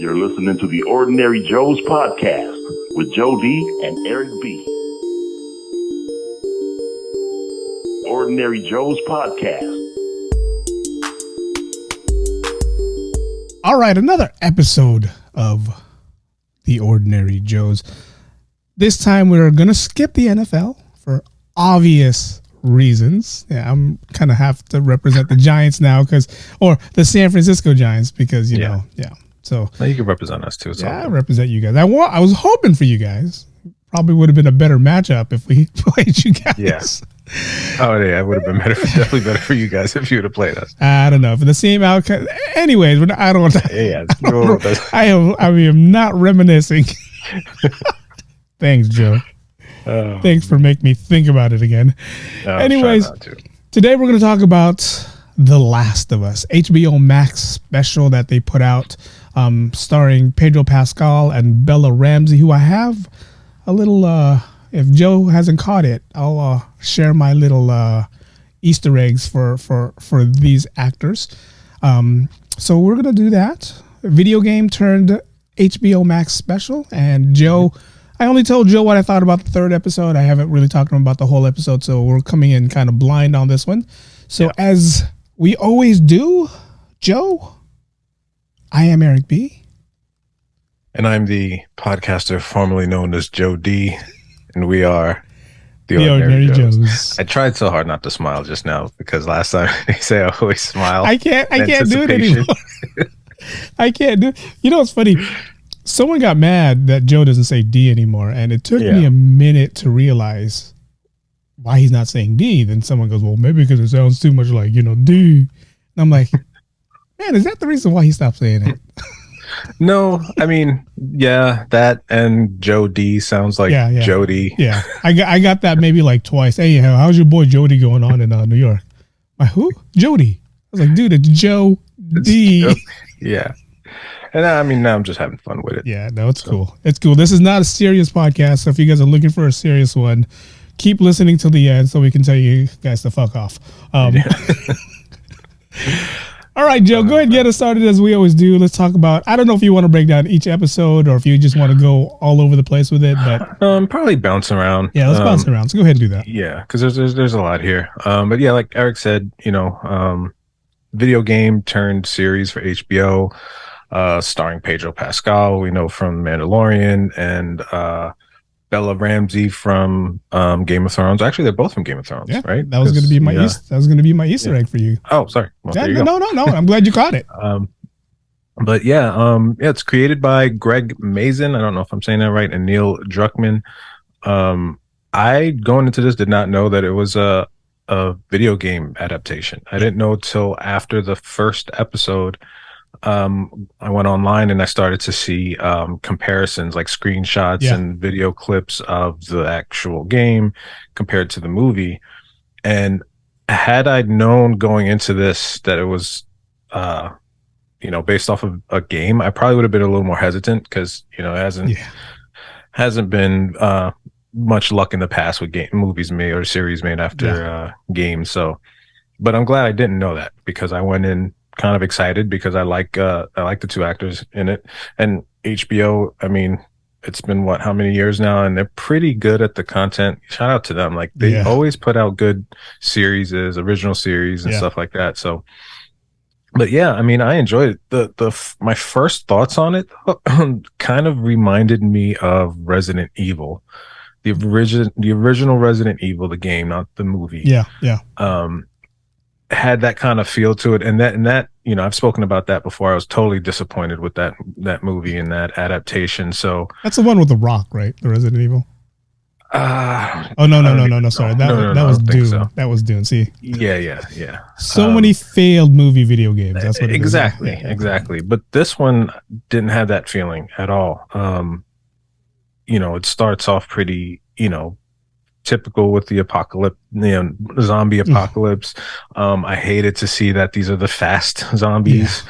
You're listening to the Ordinary Joe's podcast with Joe D and Eric B. Ordinary Joe's podcast. All right, another episode of the Ordinary Joes. This time we're going to skip the NFL for obvious reasons. Yeah, I'm kind of have to represent the Giants now or the San Francisco Giants because, you know. So well, you can represent us too. I represent you guys. I was hoping for you guys. Probably would have been a better matchup if we played you guys. Yeah. Oh yeah, it would have been definitely better for you guys if you would have played us. I don't know for the same outcome. Anyways, I don't want to. Yeah, I am not reminiscing. Thanks, Joe. Thanks for making me think about it again. Anyways, today we're going to talk about The Last of Us, HBO Max special that they put out, starring Pedro Pascal and Bella Ramsey, who I have a little. If Joe hasn't caught it, I'll share my little Easter eggs for these actors. So we're gonna do that. Video game turned HBO Max special, and Joe. I only told Joe what I thought about the third episode. I haven't really talked to him about the whole episode, so we're coming in kind of blind on this one. So as we always do, Joe, I am Eric B. And I'm the podcaster formerly known as Joe D. And we are the Ordinary Joes. I tried so hard not to smile just now because last time they say I always smile. I can't do it anymore. I can't do it. You know what's funny? Someone got mad that Joe doesn't say D anymore, and it took me a minute to realize why he's not saying D. Then someone goes, well, maybe because it sounds too much like, D. And I'm like, man, is that the reason why he stopped saying it? No, I mean, yeah, that and Joe D sounds like Jody. Yeah, I got that maybe like twice. Hey, how's your boy Jody going on in New York? My who? Jody. I was like, dude, it's Joe D. Yeah. And I mean, now I'm just having fun with it. Yeah, no, it's cool. It's cool. This is not a serious podcast, so if you guys are looking for a serious one, keep listening till the end so we can tell you guys to fuck off. All right, Joe, go ahead and get us started as we always do. Let's talk about, I don't know if you want to break down each episode or if you just want to go all over the place with it, but probably bouncing around. Yeah, let's bounce around. So go ahead and do that. Yeah, because there's a lot here. But yeah, like Eric said, video game turned series for HBO, starring Pedro Pascal, we know from Mandalorian, and Bella Ramsey from Game of Thrones. Actually, they're both from Game of Thrones, right? That was going to be my Easter egg for you. Oh, sorry. Well, no. I'm glad you caught it. But it's created by Greg Mazin. I don't know if I'm saying that right, and Neil Druckmann. I going into this did not know that it was a video game adaptation. I didn't know till after the first episode. I went online and I started to see comparisons, like screenshots and video clips of the actual game compared to the movie. And had I known going into this that it was, based off of a game, I probably would have been a little more hesitant because, it hasn't been much luck in the past with movies made or series made after games. So, but I'm glad I didn't know that because I went in kind of excited because I like the two actors in it, and HBO. I mean, it's been how many years now, and they're pretty good at the content. Shout out to them. Like they always put out good original series and stuff like that. So, but yeah, I mean, I enjoyed it. My first thoughts on it kind of reminded me of Resident Evil, the original Resident Evil, the game, not the movie. Yeah. Had that kind of feel to it, and that I've spoken about that before. I was totally disappointed with that movie and that adaptation. So that's the one with the Rock, right? The Resident Evil. No. Sorry, that was Dune. So. That was Dune. See. Yeah. So many failed movie video games. That's what it exactly, is. Exactly. But this one didn't have that feeling at all. It starts off pretty, typical with the apocalypse, zombie apocalypse. I hated to see that these are the fast zombies,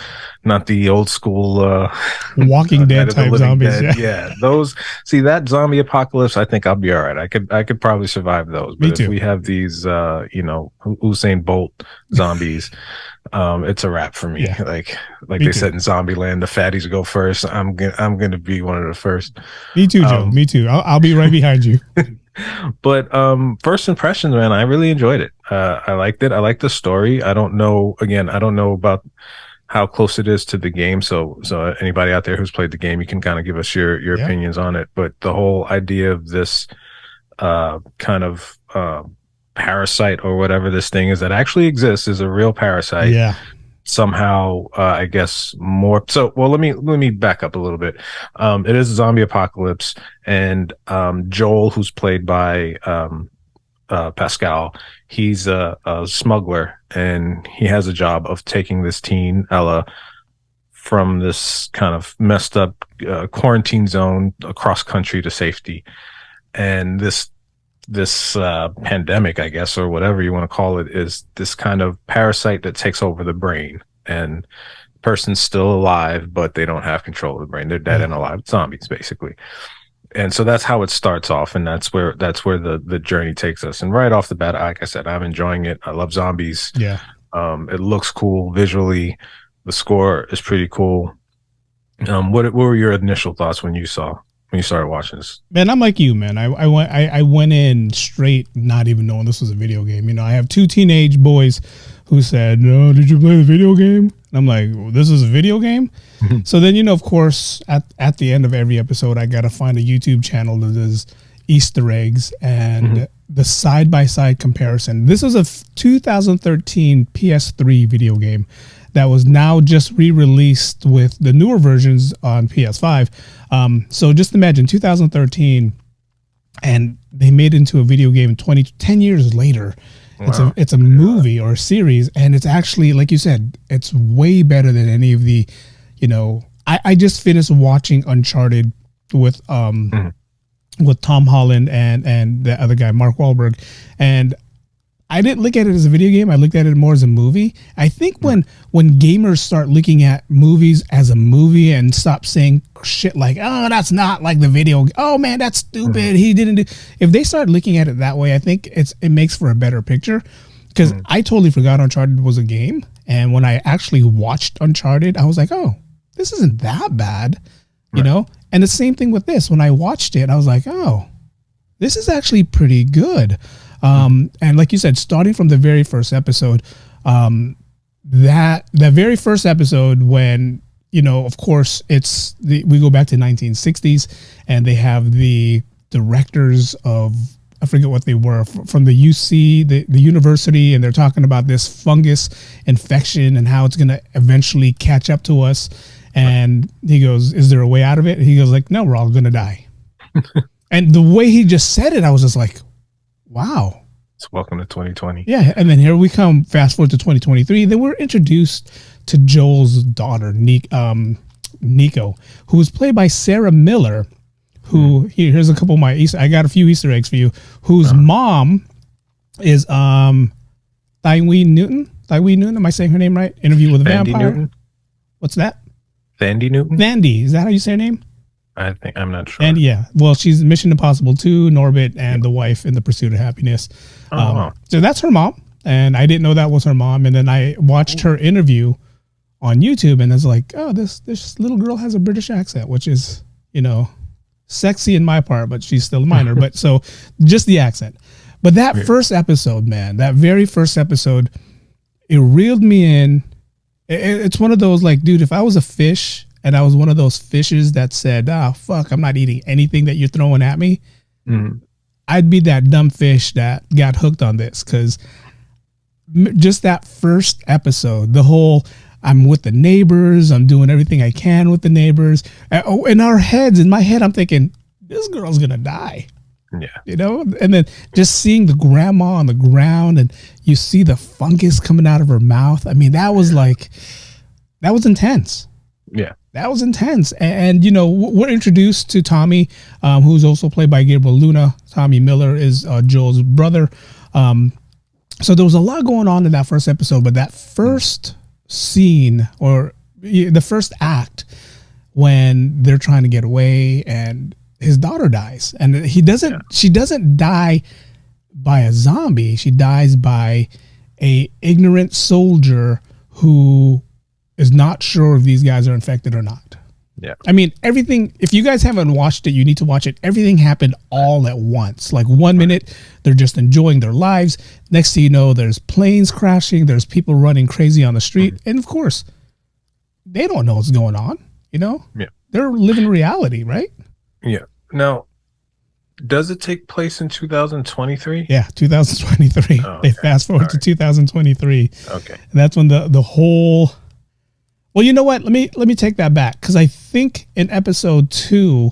not the old school Walking Dead type zombies. Dead. Yeah, those. See, that zombie apocalypse, I think I'll be all right. I could probably survive those. But if we have these, Usain Bolt zombies, it's a wrap for me. Yeah. Like they said in Zombieland, the fatties go first. I'm gonna be one of the first. Me too, Joe. Me too. I'll be right behind you. But first impressions, man, I really enjoyed it. I liked it. I liked the story. I don't know about how close it is to the game. So anybody out there who's played the game, you can kind of give us your opinions on it. But the whole idea of this kind of parasite or whatever this thing is that actually exists is a real parasite. Yeah. Somehow, I guess more. So, well, let me back up a little bit. It is a zombie apocalypse, and Joel, who's played by Pascal, he's a smuggler, and he has a job of taking this teen Ella from this kind of messed up quarantine zone across country to safety. And this pandemic, I guess, or whatever you want to call it, is this kind of parasite that takes over the brain, and the person's still alive, but they don't have control of the brain. They're dead and alive zombies, basically. And so that's how it starts off, and that's where the journey takes us. And right off the bat, like I said, I'm enjoying it. I love zombies. Yeah. It looks cool visually. The score is pretty cool. What were your initial thoughts when you started watching this? Man, I'm like you, man. I went in straight, not even knowing this was a video game. I have two teenage boys who said, "No, did you play the video game?" And I'm like, well, "This is a video game." So then, of course, at the end of every episode, I got to find a YouTube channel that does Easter eggs and the side-by-side comparison. This was a 2013 PS3 video game that was now just re-released with the newer versions on PS5. So just imagine 2013, and they made it into a video game 10 years later. Wow. It's a movie or a series, and it's actually, like you said, it's way better than any of the, I just finished watching Uncharted with Tom Holland and the other guy, Mark Wahlberg, and I didn't look at it as a video game. I looked at it more as a movie. I think when gamers start looking at movies as a movie and stop saying shit like, "Oh, that's not like the video. Oh man, that's stupid. He didn't do." If they start looking at it that way, I think it makes for a better picture. Because I totally forgot Uncharted was a game, and when I actually watched Uncharted, I was like, "Oh, this isn't that bad," you know. And the same thing with this. When I watched it, I was like, "Oh, this is actually pretty good." And like you said, starting from the very first episode, that very first episode when, of course we go back to 1960s, and they have the directors of, I forget what they were, from the UC, the university, and they're talking about this fungus infection and how it's going to eventually catch up to us. And he goes, "Is there a way out of it?" And he goes like, "No, we're all going to die." And the way he just said it, I was just like, wow. It's welcome to 2020. Yeah. And then here we come, fast forward to 2023. Then we're introduced to Joel's daughter, Nico, who was played by Sarah Miller, who, here's a couple of I got a few Easter eggs for you, whose mom is Thywee Newton. Thywee Newton, am I saying her name right? Interview with a Vampire. Newton? What's that? Vandy Newton? Vandy, is that how you say her name? I think, I'm not sure. And yeah, well, she's Mission Impossible 2, Norbit, and the wife in The Pursuit of Happiness. So that's her mom, and I didn't know that was her mom. And then I watched her interview on YouTube, and I was like, "Oh, this little girl has a British accent," which is, sexy in my part, but she's still a minor. But so just the accent. But that first episode, man, that very first episode, it reeled me in. It's one of those like, dude, if I was a fish and I was one of those fishes that said, "Ah, fuck, I'm not eating anything that you're throwing at me," I'd be that dumb fish that got hooked on this. Because just that first episode, the whole, I'm with the neighbors, I'm doing everything I can with the neighbors. In our heads, in my head, I'm thinking, this girl's going to die. Yeah. And then just seeing the grandma on the ground, and you see the fungus coming out of her mouth. I mean, that was intense. Yeah. That was intense. And we're introduced to Tommy, who's also played by Gabriel Luna. Tommy Miller is Joel's brother. So there was a lot going on in that first episode, but that first scene, or the first act, when they're trying to get away and his daughter dies, and she doesn't die by a zombie. She dies by a ignorant soldier who is not sure if these guys are infected or not. Yeah. I mean, everything, if you guys haven't watched it, you need to watch it. Everything happened all at once. Like 1 minute, they're just enjoying their lives. Next thing you know, there's planes crashing. There's people running crazy on the street. And of course, they don't know what's going on. You know? Yeah. They're living reality, right? Yeah. Now, does it take place in 2023? Yeah, 2023. Oh, okay. They fast forward to 2023. Okay. And that's when the whole... Well, you know what? Let me take that back, because I think in episode 2,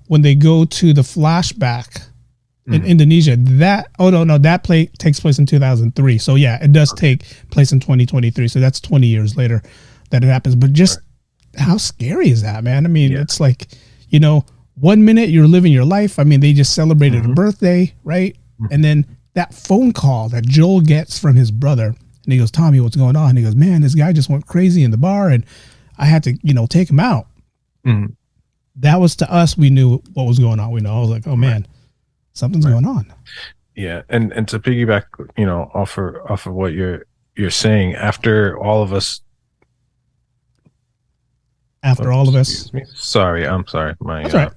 when they go to the flashback in Indonesia, that takes place in 2003. So yeah, it does take place in 2023. So that's 20 years later that it happens. But just how scary is that, man? I mean, it's like, 1 minute you're living your life. I mean, they just celebrated a birthday, right? And then that phone call that Joel gets from his brother. And he goes, Tommy, what's going on? And he goes, man, this guy just went crazy in the bar and I had to, take him out. Mm-hmm. That was, to us, we knew what was going on. I was like, oh man, something's going on. Yeah. And to piggyback, off of what you're saying, after all of us. Sorry, I'm sorry. That's right.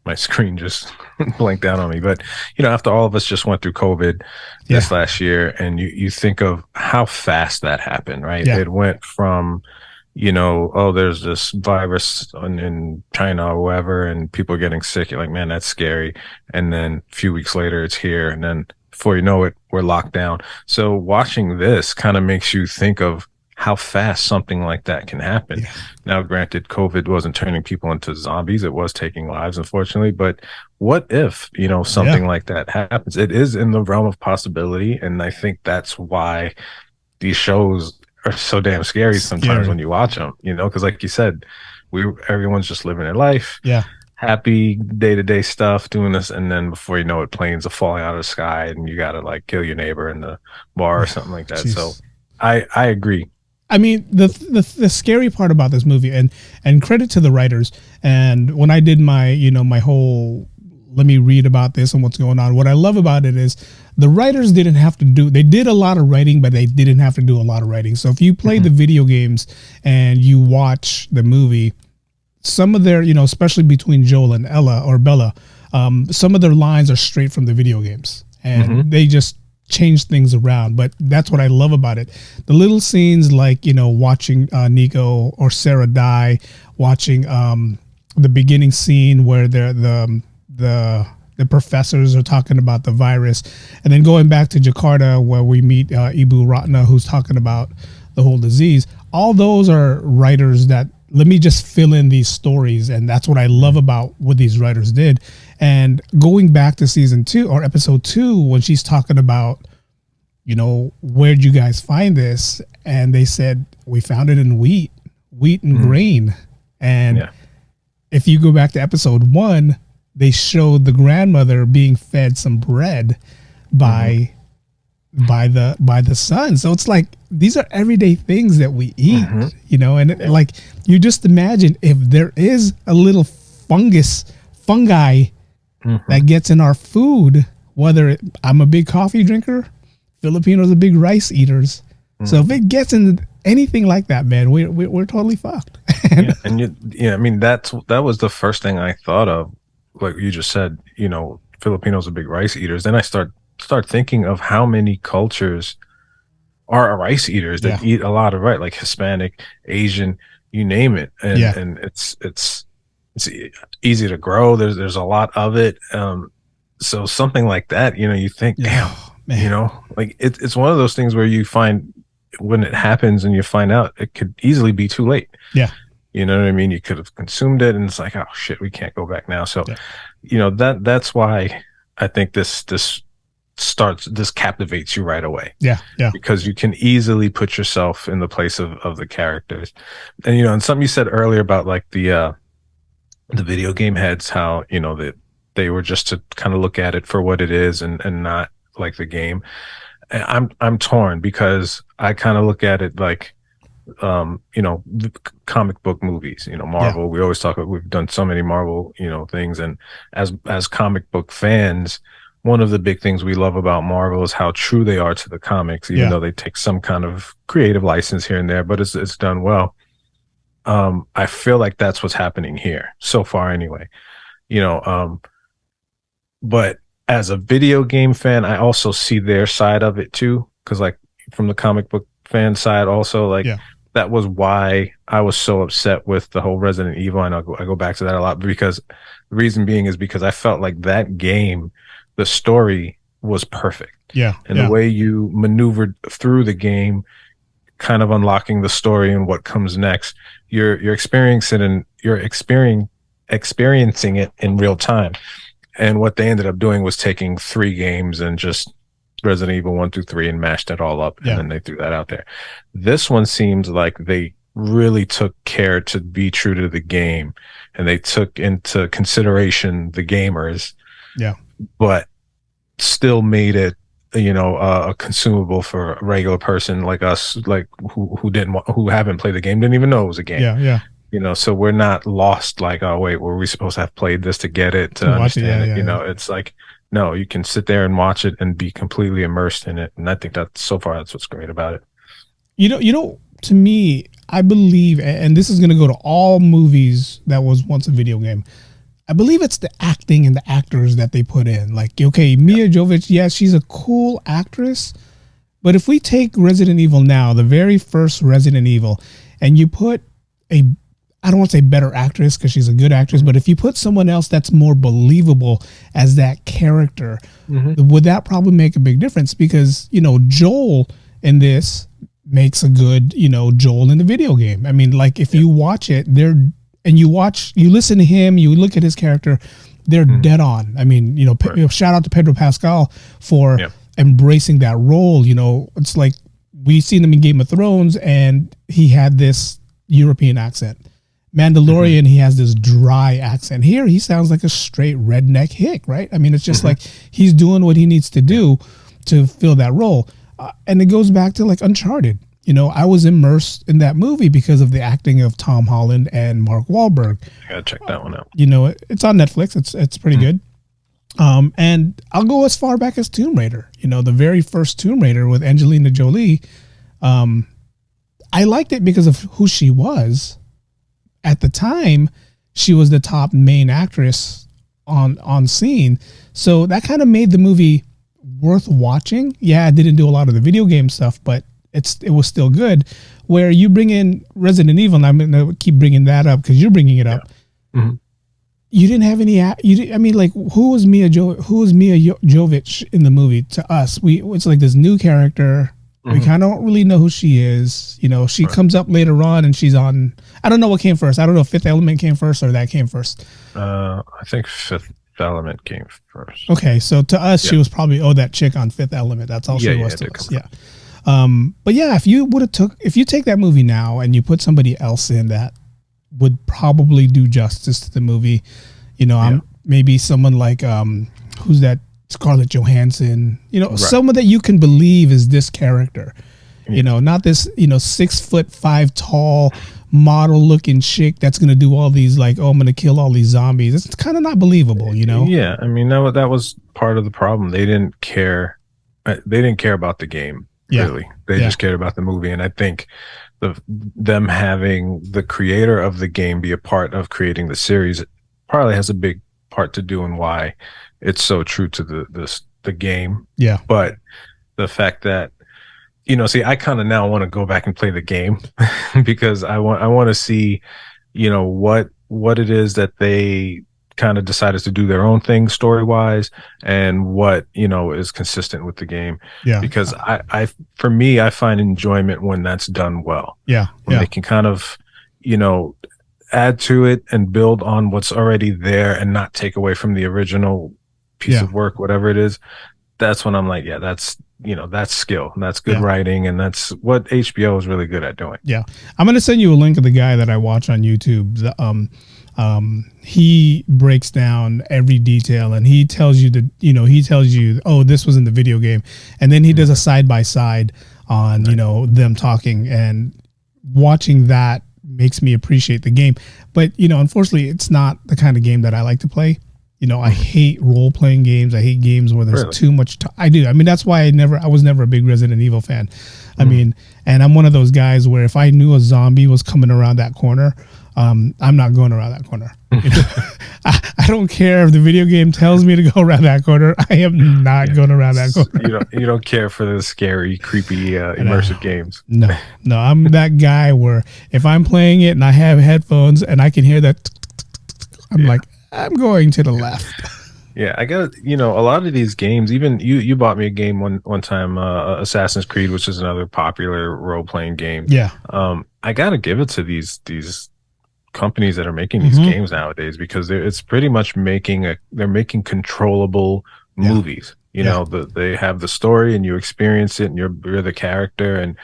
My screen just blanked out on me. But, after all of us just went through COVID this last year, and you think of how fast that happened, right? Yeah. It went from, there's this virus in China or wherever, and people are getting sick. You're like, man, that's scary. And then a few weeks later, it's here. And then before you know it, we're locked down. So watching this kind of makes you think of how fast something like that can happen. Yeah. Now, granted, COVID wasn't turning people into zombies. It was taking lives, unfortunately. But what if, something like that happens? It is in the realm of possibility. And I think that's why these shows are so damn scary sometimes when you watch them, because like you said, everyone's just living their life. Yeah. Happy day-to-day stuff, doing this, and then before you know it, planes are falling out of the sky and you got to like kill your neighbor in the bar or something like that. Jeez. So I agree. I mean, the scary part about this movie, and credit to the writers. And when I did my, my whole, let me read about this and what's going on. What I love about it is the writers didn't have to they did a lot of writing, but they didn't have to do a lot of writing. So if you play the video games and you watch the movie, some of their, especially between Joel and Bella, some of their lines are straight from the video games, and they just change things around. But that's what I love about it. The little scenes like, watching Nico or Sarah die, watching the beginning scene where the professors are talking about the virus, and then going back to Jakarta where we meet Ibu Ratna, who's talking about the whole disease. All those are writers that, let me just fill in these stories. And that's what I love about what these writers did. And going back to season 2 or episode 2, when she's talking about, where'd you guys find this? And they said, we found it in wheat and grain. And if you go back to episode 1, they showed the grandmother being fed some bread by the son. So it's like, these are everyday things that we eat, and like, you just imagine if there is a little fungi that gets in our food, whether I'm a big coffee drinker, Filipinos are big rice eaters. So if it gets into anything like that, man, we're totally fucked. I mean, that was the first thing I thought of. Like you just said, Filipinos are big rice eaters. Then I start thinking of how many cultures are rice eaters that eat a lot of rice, like Hispanic, Asian, you name it. And it's easy to grow. There's a lot of it. So something like that, you think, damn, man. Like it's one of those things where you find when it happens and you find out it could easily be too late. Yeah. You know what I mean? You could have consumed it and it's like, oh shit, we can't go back now. So, that's why I think this captivates you right away. Yeah. Because you can easily put yourself in the place of the characters. And, and something you said earlier about like the video game heads, how, they were just to kind of look at it for what it is and not like the game. I'm torn because I kind of look at it like, comic book movies, Marvel. We always talk about, we've done so many Marvel, things. And as comic book fans, one of the big things we love about Marvel is how true they are to the comics, even though they take some kind of creative license here and there, but it's done well. I feel like that's what's happening here so far anyway, but as a video game fan, I also see their side of it too. Cause like from the comic book fan side also, like that was why I was so upset with the whole Resident Evil. And I go back to that a lot because the reason being is because I felt like that game, the story was perfect. And the way you maneuvered through the game, kind of unlocking the story and what comes next, you're experiencing it in real time. And what they ended up doing was taking 3 games and just Resident Evil 1 through 3 and mashed it all up. And then they threw that out there. This one seems like they really took care to be true to the game, and they took into consideration the gamers, but still made it, a consumable for a regular person like us, like who haven't played the game, didn't even know it was a game. So we're not lost like, oh wait, were we supposed to have played this to get it, to understand it? It's like, no, you can sit there and watch it and be completely immersed in it. And I think that so far that's what's great about it. To me, I believe, and this is going to go to all movies that was once a video game, I believe it's the acting and the actors that they put in. Like, okay, Mia Jovovich, yes, she's a cool actress, but if we take Resident Evil now, the very first Resident Evil, and you put I don't want to say better actress because she's a good actress, but if you put someone else that's more believable as that character, would that probably make a big difference? Because, Joel in this makes a good, Joel in the video game. I mean, like if you watch it, you listen to him, you look at his character, they're dead on. I mean, shout out to Pedro Pascal for embracing that role. It's like we've seen him in Game of Thrones and he had this European accent. Mandalorian, he has this dry accent. Here, he sounds like a straight redneck hick, right? I mean, it's just like he's doing what he needs to do to fill that role. And it goes back to like Uncharted. I was immersed in that movie because of the acting of Tom Holland and Mark Wahlberg. I gotta check that one out. It's on Netflix. It's pretty good. And I'll go as far back as Tomb Raider. The very first Tomb Raider with Angelina Jolie. I liked it because of who she was. At the time, she was the top main actress on scene. So that kind of made the movie worth watching. Yeah, I didn't do a lot of the video game stuff, but it was still good. Where you bring in Resident Evil, and I'm going to keep bringing that up because you're bringing it up. You didn't have any. Who was Mia Jovovich in the movie? To us, it's like this new character. We kind of don't really know who she is. She comes up later on and she's on, I don't know what came first. I don't know if Fifth Element came first or that came first. I think Fifth Element came first. Okay. So to us, she was probably, that chick on Fifth Element. That's all she was to us. Yeah. But yeah, if you take that movie now and you put somebody else in that would probably do justice to the movie, maybe someone like, who's that? Scarlett Johansson, someone that you can believe is this character, not this, 6'5" tall model looking chick that's going to do all these like, I'm going to kill all these zombies. It's kind of not believable, Yeah. I mean, that was part of the problem. They didn't care. They didn't care about the game. Really. They just cared about the movie. And I think them having the creator of the game be a part of creating the series probably has a big part to do in why it's so true to the game. Yeah. But the fact that, I kind of now want to go back and play the game because I want to see, what it is that they kind of decided to do their own thing story wise and what, is consistent with the game. Yeah. Because for me, I find enjoyment when that's done well. Yeah. When they can kind of, add to it and build on what's already there and not take away from the original piece of work, whatever it is. That's when I'm like, that's that's skill, and that's good writing, and that's what HBO is really good at doing. Yeah. I'm going to send you a link of the guy that I watch on YouTube. He breaks down every detail, and he tells you oh, this was in the video game. And then he does a side by side on, them talking, and watching that makes me appreciate the game. But, unfortunately, it's not the kind of game that I like to play. I hate role-playing games. I hate games where there's too much I do. I mean, that's why I was never a big Resident Evil fan. I mean, and I'm one of those guys where if I knew a zombie was coming around that corner, I'm not going around that corner. I don't care if the video game tells me to go around that corner. I am not going around that corner. You don't care for the scary, creepy, immersive games. No, I'm that guy where if I'm playing it and I have headphones and I can hear that, I'm like, I'm going to the left. Yeah, I got a lot of these games. Even you bought me a game one time, Assassin's Creed, which is another popular role playing game. Yeah. I gotta give it to these companies that are making these games nowadays, because it's pretty much they're making controllable movies. They have the story and you experience it and you're the character, and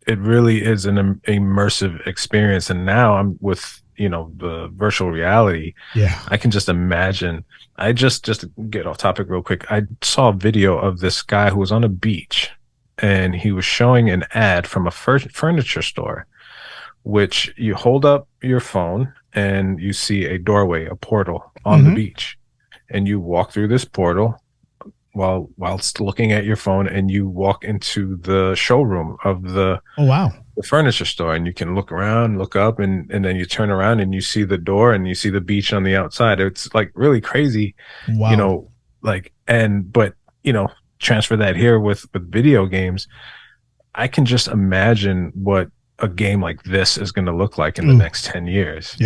it really is an immersive experience. And now I'm with the virtual reality. Yeah, I can just imagine. I just to get off topic real quick, I saw a video of this guy who was on a beach, and he was showing an ad from a furniture store, which you hold up your phone and you see a doorway, a portal on the beach, and you walk through this portal whilst looking at your phone, and you walk into the showroom of the furniture store, and you can look around, look up, and then you turn around and you see the door and you see the beach on the outside. It's like really crazy. Wow. But transfer that here with video games. I can just imagine what a game like this is going to look like in the next 10 years.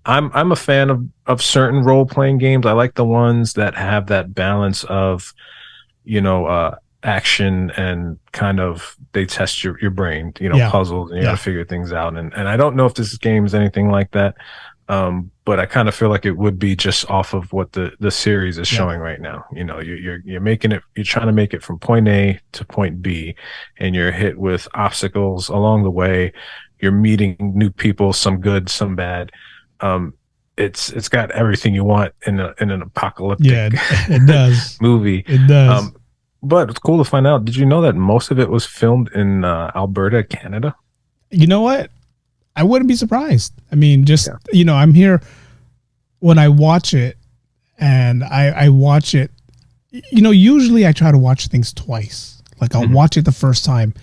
I'm a fan of certain role-playing games. I like the ones that have that balance of, action and kind of they test your brain, puzzles, and you got to figure things out. And I don't know if this game is anything like that, but I kind of feel like it would be just off of what the series is showing right now. You're making it, you're trying to make it from point A to point B, and you're hit with obstacles along the way. You're meeting new people, some good, some bad. It's got everything you want in an apocalyptic it does movie. It does. But it's cool to find out. Did you know that most of it was filmed in Alberta, Canada? You know what? I wouldn't be surprised. I mean, I'm here when I watch it, and I watch it. Usually I try to watch things twice. Like I'll watch it the first time,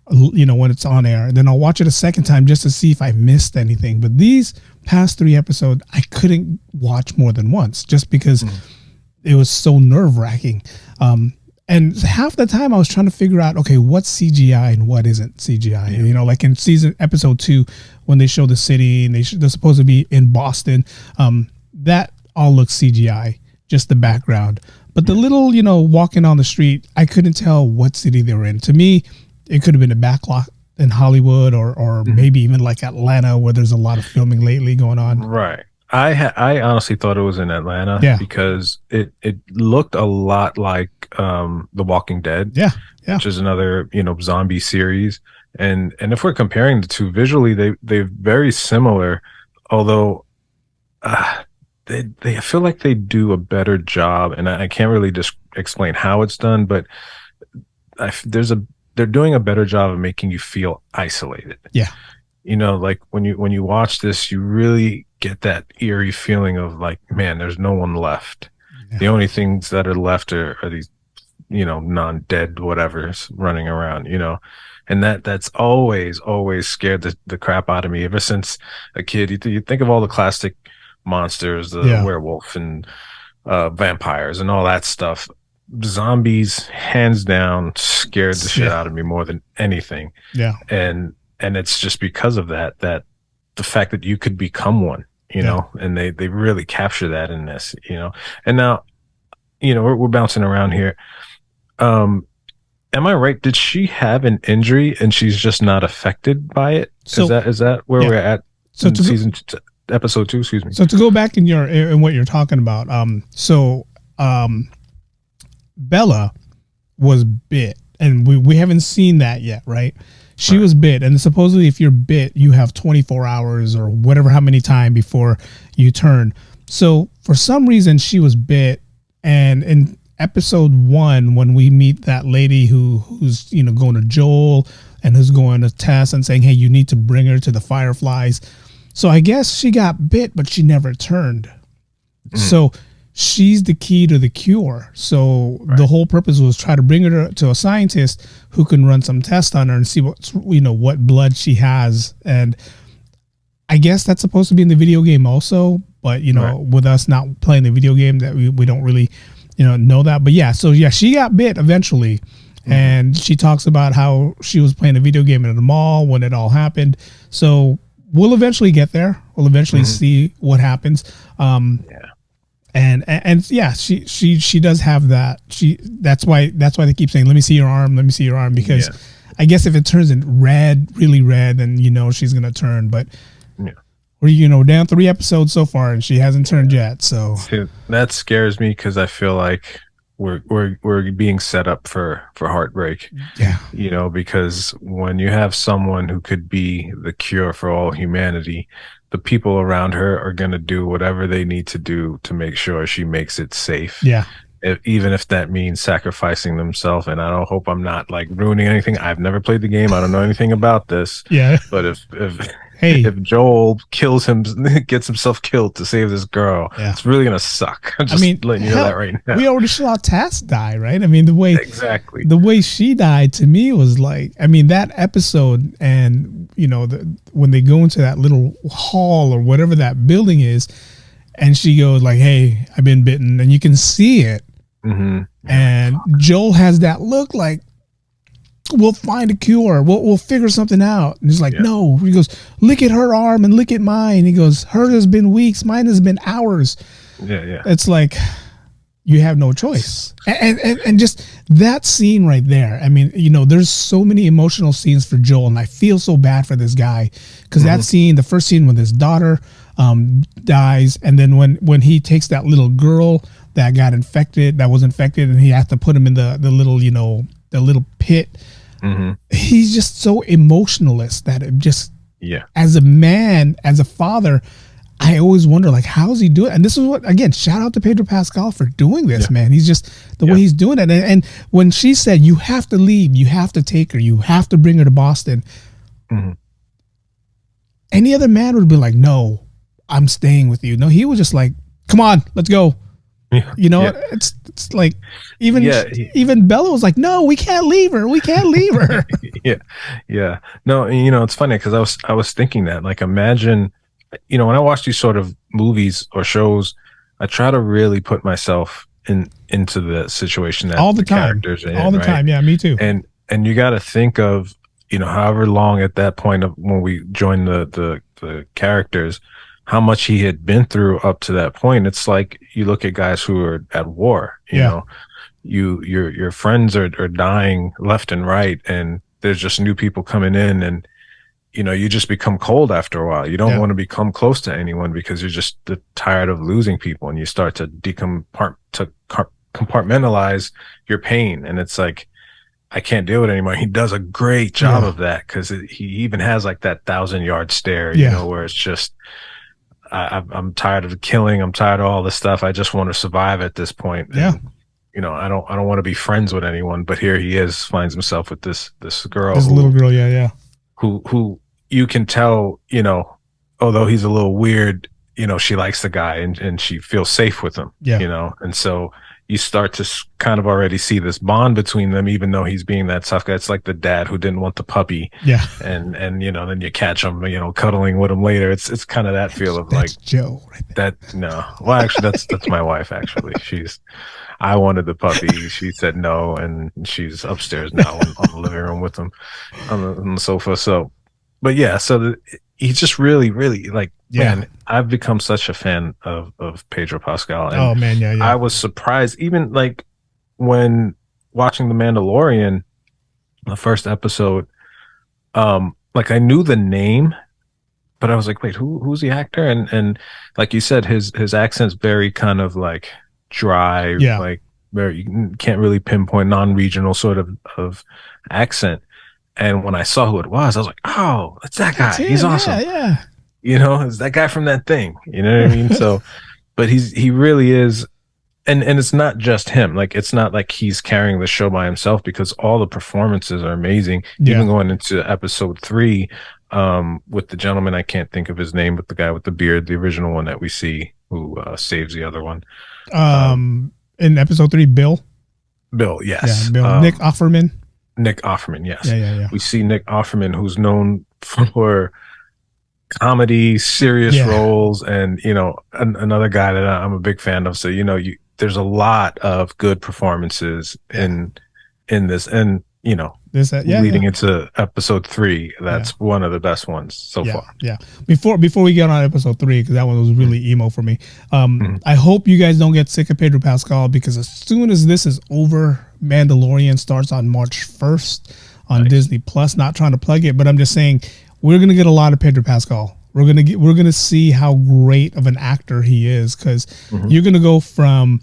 when it's on air, and then I'll watch it a second time just to see if I missed anything. But these past 3 episodes, I couldn't watch more than once just because it was so nerve-wracking. And half the time I was trying to figure out, okay, what's CGI and what isn't CGI. Yeah. Like in episode 2, when they show the city and they're supposed to be in Boston, that all looks CGI, just the background. But the little, walking on the street, I couldn't tell what city they were in. To me, it could have been a backlot in Hollywood or maybe even like Atlanta, where there's a lot of filming lately going on. Right. I honestly thought it was in Atlanta because it looked a lot like The Walking Dead, which is another zombie series, and if we're comparing the two visually, they're very similar, although they feel like they do a better job, and I can't really just explain how it's done, but they're doing a better job of making you feel isolated. Yeah. Like when you watch this, you really get that eerie feeling of like, man, there's no one left. Yeah. The only things that are left are these, non-dead whatever's running around, and that's always scared the crap out of me ever since a kid. You think of all the classic monsters, the werewolf and vampires and all that stuff. Zombies, hands down, scared the shit out of me more than anything. Yeah. And it's just because of that the fact that you could become one, and they really capture that in this, and now, we're bouncing around here. Am I right? Did she have an injury and she's just not affected by it? So, is that where we're at? So episode 2, excuse me. So to go back in what you're talking about, Bella was bit, and we haven't seen that yet, right? She was bit, and supposedly if you're bit, you have 24 hours or whatever, how many time before you turn. So for some reason, she was bit, and in episode 1, when we meet that lady who's going to Joel and who's going to Tess and saying, hey, you need to bring her to the Fireflies. So I guess she got bit, but she never turned. So she's the key to the cure. So the whole purpose was try to bring her to a scientist who can run some tests on her and see what blood she has. And I guess that's supposed to be in the video game also, but with us not playing the video game, that we don't really know that. But yeah, so yeah, she got bit eventually. And she talks about how she was playing a video game at the mall when it all happened. So we'll eventually get there. We'll eventually see what happens. And yeah, she does have that. That's why they keep saying, let me see your arm, because I guess if it turns in red, really red, then she's gonna turn. But we're down 3 episodes so far, and she hasn't turned yet. So that scares me, because I feel like we're being set up for heartbreak. Yeah, because when you have someone who could be the cure for all humanity, the people around her are going to do whatever they need to do to make sure she makes it safe. Yeah. Even if that means sacrificing themselves. And I don't hope I'm not like ruining anything. I've never played the game. I don't know anything about this. Yeah. But if Joel gets himself killed to save this girl, it's really going to suck. I'm just letting you know that right now. We already saw Tess die, right? I mean, the way she died to me was like, that episode, and when they go into that little hall or whatever that building is, and she goes like, hey, I've been bitten, and you can see it. And Joel has that look like, we'll find a cure. We'll figure something out. And he's like, no. He goes, look at her arm and look at mine. He goes, hers has been weeks. Mine has been hours. Yeah. It's like, you have no choice. And just that scene right there. There's so many emotional scenes for Joel, and I feel so bad for this guy, because that scene, the first scene when his daughter dies, and then when he takes that little girl that was infected, and he has to put him in the little, the little pit. He's just so emotionless that it just, as a man, as a father, I always wonder, like, how's he doing? And this is what, again, shout out to Pedro Pascal for doing this, man. He's just, the way he's doing it. And when she said, you have to leave, you have to take her, you have to bring her to Boston. Any other man would be like, no, I'm staying with you. No, he was just like, come on, let's go. It's like, even Bella was like, no, we can't leave her. We can't leave her. Yeah. No, it's funny, because I was thinking that, like, imagine, when I watch these sort of movies or shows, I try to really put myself into the situation that all the characters are in, all the time. Yeah, me too. And you got to think of, however long at that point of when we join the characters, how much he had been through up to that point. It's like, you look at guys who are at war, you know, your friends are dying left and right, and there's just new people coming in, and you just become cold after a while. You don't want to become close to anyone, because you're just tired of losing people, and you start to compartmentalize your pain. And it's like, I can't do it anymore. He does a great job of that, because he even has like that 1,000-yard stare, where it's just, I'm tired of killing. I'm tired of all this stuff. I just want to survive at this point. And, I don't want to be friends with anyone. But here he is, finds himself with this girl, little girl, who you can tell, although he's a little weird, she likes the guy, and she feels safe with him, and so you start to kind of already see this bond between them, even though he's being that tough guy. It's like the dad who didn't want the puppy. And then you catch him, cuddling with him later. It's kind of that feel of that's like Joe right there. No. Well, actually, that's my wife, actually. I wanted the puppy. She said no, and she's upstairs now on the living room with him on the sofa. So, but yeah, so he's just really, really like, man, I've become such a fan of Pedro Pascal. And I was surprised, even like when watching The Mandalorian, the first episode, like I knew the name, but I was like, wait, who's the actor? And like you said, his accent's very kind of like dry, like very, you can't really pinpoint, non-regional sort of accent. And when I saw who it was, I was like, oh, it's that guy. He's awesome. Yeah. It's that guy from that thing. You know what I mean? So, but he really is. And it's not just him. Like, it's not like he's carrying the show by himself, because all the performances are amazing. Yeah. Even going into episode 3, with the gentleman, I can't think of his name, but the guy with the beard, the original one that we see, who saves the other one. In episode 3, Bill, yes. Yeah, Bill. Nick Offerman, yes. Yeah. We see Nick Offerman, who's known for comedy, serious roles, and another guy that I'm a big fan of. So there's a lot of good performances in this, and leading into episode 3, that's one of the best ones so far. Yeah. Before we get on episode 3, because that one was really emo for me. I hope you guys don't get sick of Pedro Pascal, because as soon as this is over, Mandalorian starts on March 1st on Disney Plus. Not trying to plug it, but I'm just saying we're gonna get a lot of Pedro Pascal. We're gonna see how great of an actor he is, because you're gonna go from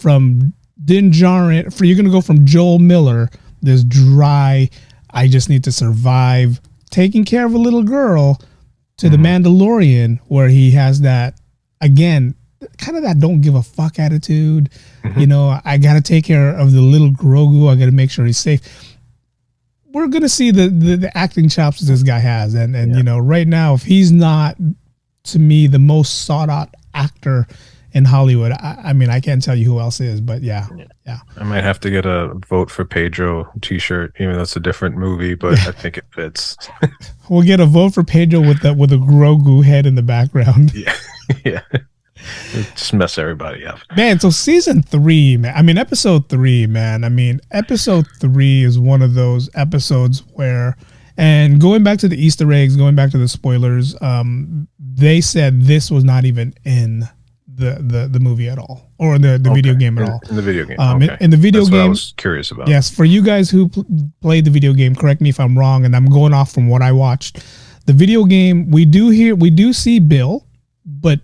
Din Djarin, you're gonna go from Joel Miller, this dry, I just need to survive, taking care of a little girl, to the Mandalorian, where he has that, again, kind of that don't give a fuck attitude. I got to take care of the little Grogu. I got to make sure he's safe. We're going to see the acting chops this guy has. And right now, if he's not, to me, the most sought out actor in Hollywood, I mean, I can't tell you who else is, but yeah. I might have to get a vote for Pedro t-shirt, even though it's a different movie, but I think it fits. We'll get a vote for Pedro with a Grogu head in the background. Yeah. Just mess everybody up. Man, so season 3, man. I mean, episode 3, man. I mean, episode 3 is one of those episodes where, and going back to the Easter eggs, going back to the spoilers, they said this was not even in the movie at all, or the video game at all. In the video game. In the video That's game, what I was curious about. Yes, for you guys who played the video game, correct me if I'm wrong, and I'm going off from what I watched. The video game, we do see Bill, but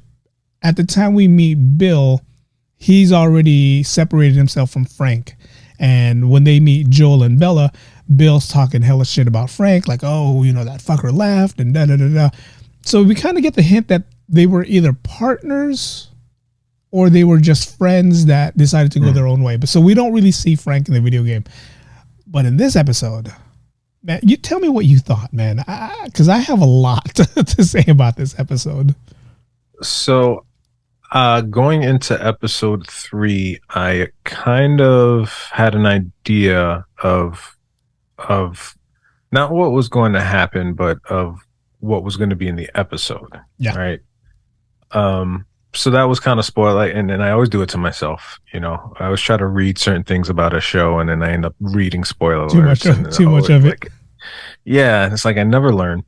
at the time we meet Bill, he's already separated himself from Frank. And when they meet Joel and Bella, Bill's talking hella shit about Frank, like, oh, that fucker left, and da-da-da-da. So we kind of get the hint that they were either partners or they were just friends that decided to go their own way. But so we don't really see Frank in the video game. But in this episode, man, you tell me what you thought, man, because I have a lot to say about this episode. So going into episode 3, I kind of had an idea of not what was going to happen, but of what was going to be in the episode. Yeah. Right. So that was kind of spoiled, and I always do it to myself. I always try to read certain things about a show, and then I end up reading spoiler alerts. Too much of it. Yeah, it's like I never learn,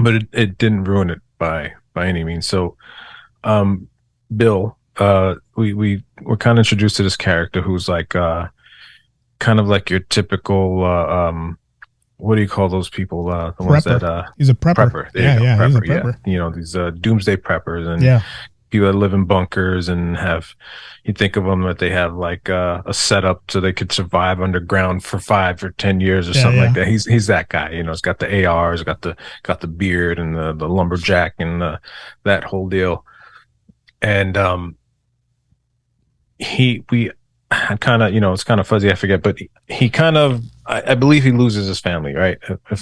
but it didn't ruin it by any means. So, Bill, we were kind of introduced to this character who's like kind of like your typical what do you call those people? The ones that he's a prepper. Yeah, prepper. He's a prepper. Yeah. These doomsday preppers and people that live in bunkers and you think of them that they have like a setup so they could survive underground for 5 or 10 years or something like that. He's that guy. He's got the ARs, got the beard and the lumberjack and that whole deal. And we kind of, it's kind of fuzzy, I forget, but he kind of, I believe he loses his family, right?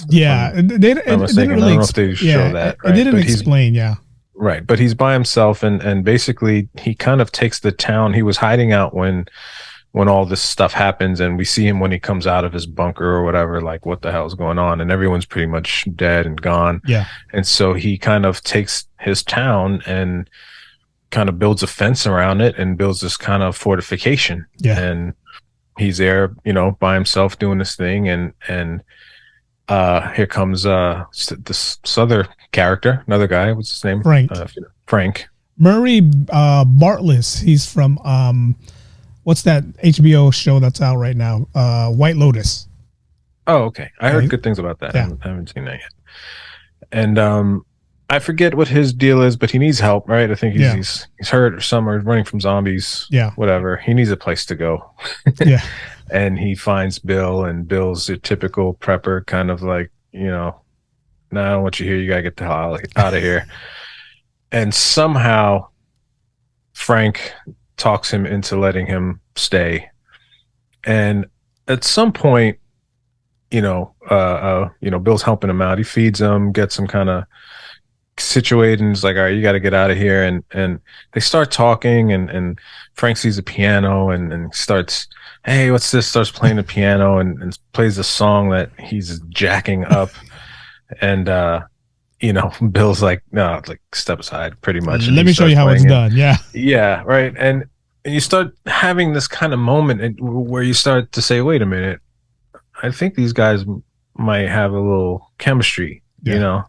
They didn't really show that. Right? It didn't explain, Right, but he's by himself, and basically he kind of takes the town. He was hiding out when all this stuff happens, and we see him when he comes out of his bunker or whatever, like, what the hell's going on? And everyone's pretty much dead and gone. Yeah. And so he kind of takes his town and kind of builds a fence around it and builds this kind of fortification. Yeah. And he's there, by himself doing this thing. And here comes this other character, another guy. What's his name? Frank. Frank. Murray Bartlett. He's from what's that HBO show that's out right now? White Lotus. Oh, okay. I heard good things about that. I haven't seen that yet. And I forget what his deal is, but he needs help, right? I think he's hurt or something, or running from zombies. Yeah. Whatever. He needs a place to go. Yeah. And he finds Bill, and Bill's a typical prepper, kind of like, no, I don't want you here. You got to get the hell out of here. And somehow Frank talks him into letting him stay. And at some point, Bill's helping him out. He feeds him, gets him kind of situated, and he's like, all right, you got to get out of here. And they start talking, and Frank sees a piano and starts, hey, what's this? Starts playing the piano and plays a song that he's jacking up. And, Bill's like, no, it's like, step aside, pretty much. Let me show you how it's done. Yeah. Yeah. Right. And you start having this kind of moment where you start to say, wait a minute, I think these guys might have a little chemistry, You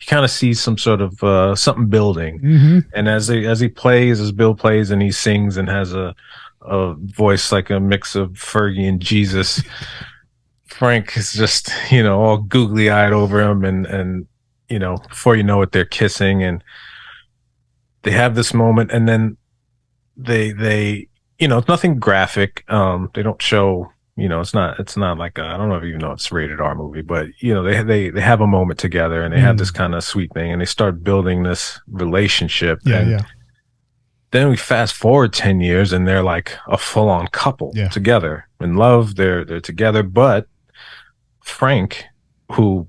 kind of see some sort of something building. Mm-hmm. And as Bill plays and he sings and has a voice like a mix of Fergie and Jesus, Frank is just, all googly eyed over him. And before you know it, they're kissing and they have this moment. And then they it's nothing graphic. They don't show, it's not like I don't know if you know it's a rated R movie, but they have a moment together and they have this kind of sweet thing and they start building this relationship. Then we fast forward 10 years and they're like a full on couple together in love. They're together, but Frank, who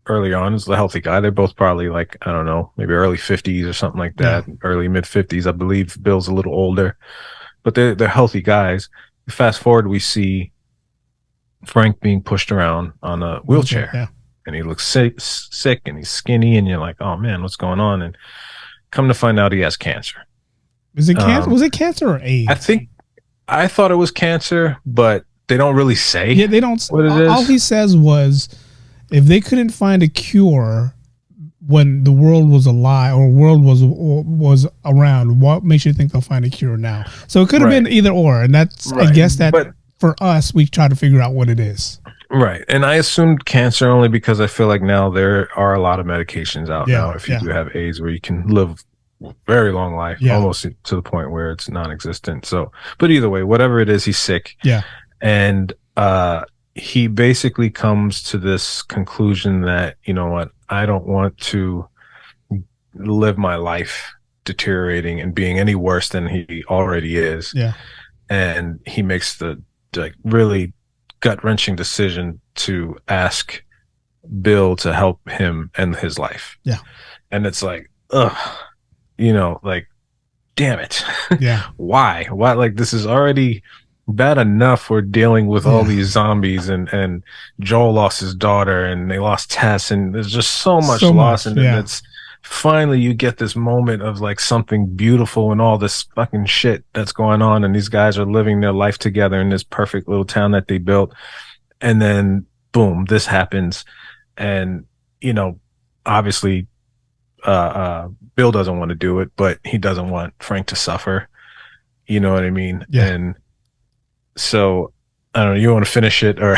early on is the healthy guy, they're both probably like, I don't know, maybe early 50s or something like that, early mid 50s. I believe Bill's a little older, but they're healthy guys. Fast forward, we see Frank being pushed around on a wheelchair and he looks sick and he's skinny and you're like, oh man, what's going on? And come to find out he has cancer. Is it cancer? Was it cancer or AIDS? I thought it was cancer, but they don't really say. Yeah, they don't. What it is. All he says was, if they couldn't find a cure when the world was alive or world was around, what makes you think they'll find a cure now? So it could have been either or, and that's I guess that for us we try to figure out what it is. Right, and I assumed cancer only because I feel like now there are a lot of medications out now if you do have AIDS where you can live very long life, almost to the point where it's non-existent. So, but either way, whatever it is, he's sick. Yeah, and he basically comes to this conclusion that, you know what, I don't want to live my life deteriorating and being any worse than he already is. Yeah. And he makes the really gut-wrenching decision to ask Bill to help him end his life. Yeah. And it's like, ugh, damn it. Yeah. Why? Like, this is already bad enough. We're dealing with all these zombies and Joel lost his daughter and they lost Tess and there's just so much loss. And then it's finally you get this moment of like something beautiful and all this fucking shit that's going on. And these guys are living their life together in this perfect little town that they built. And then boom, this happens. And, obviously, Bill doesn't want to do it, but he doesn't want Frank to suffer. You know what I mean? Yeah. And so I don't know. You want to finish it, or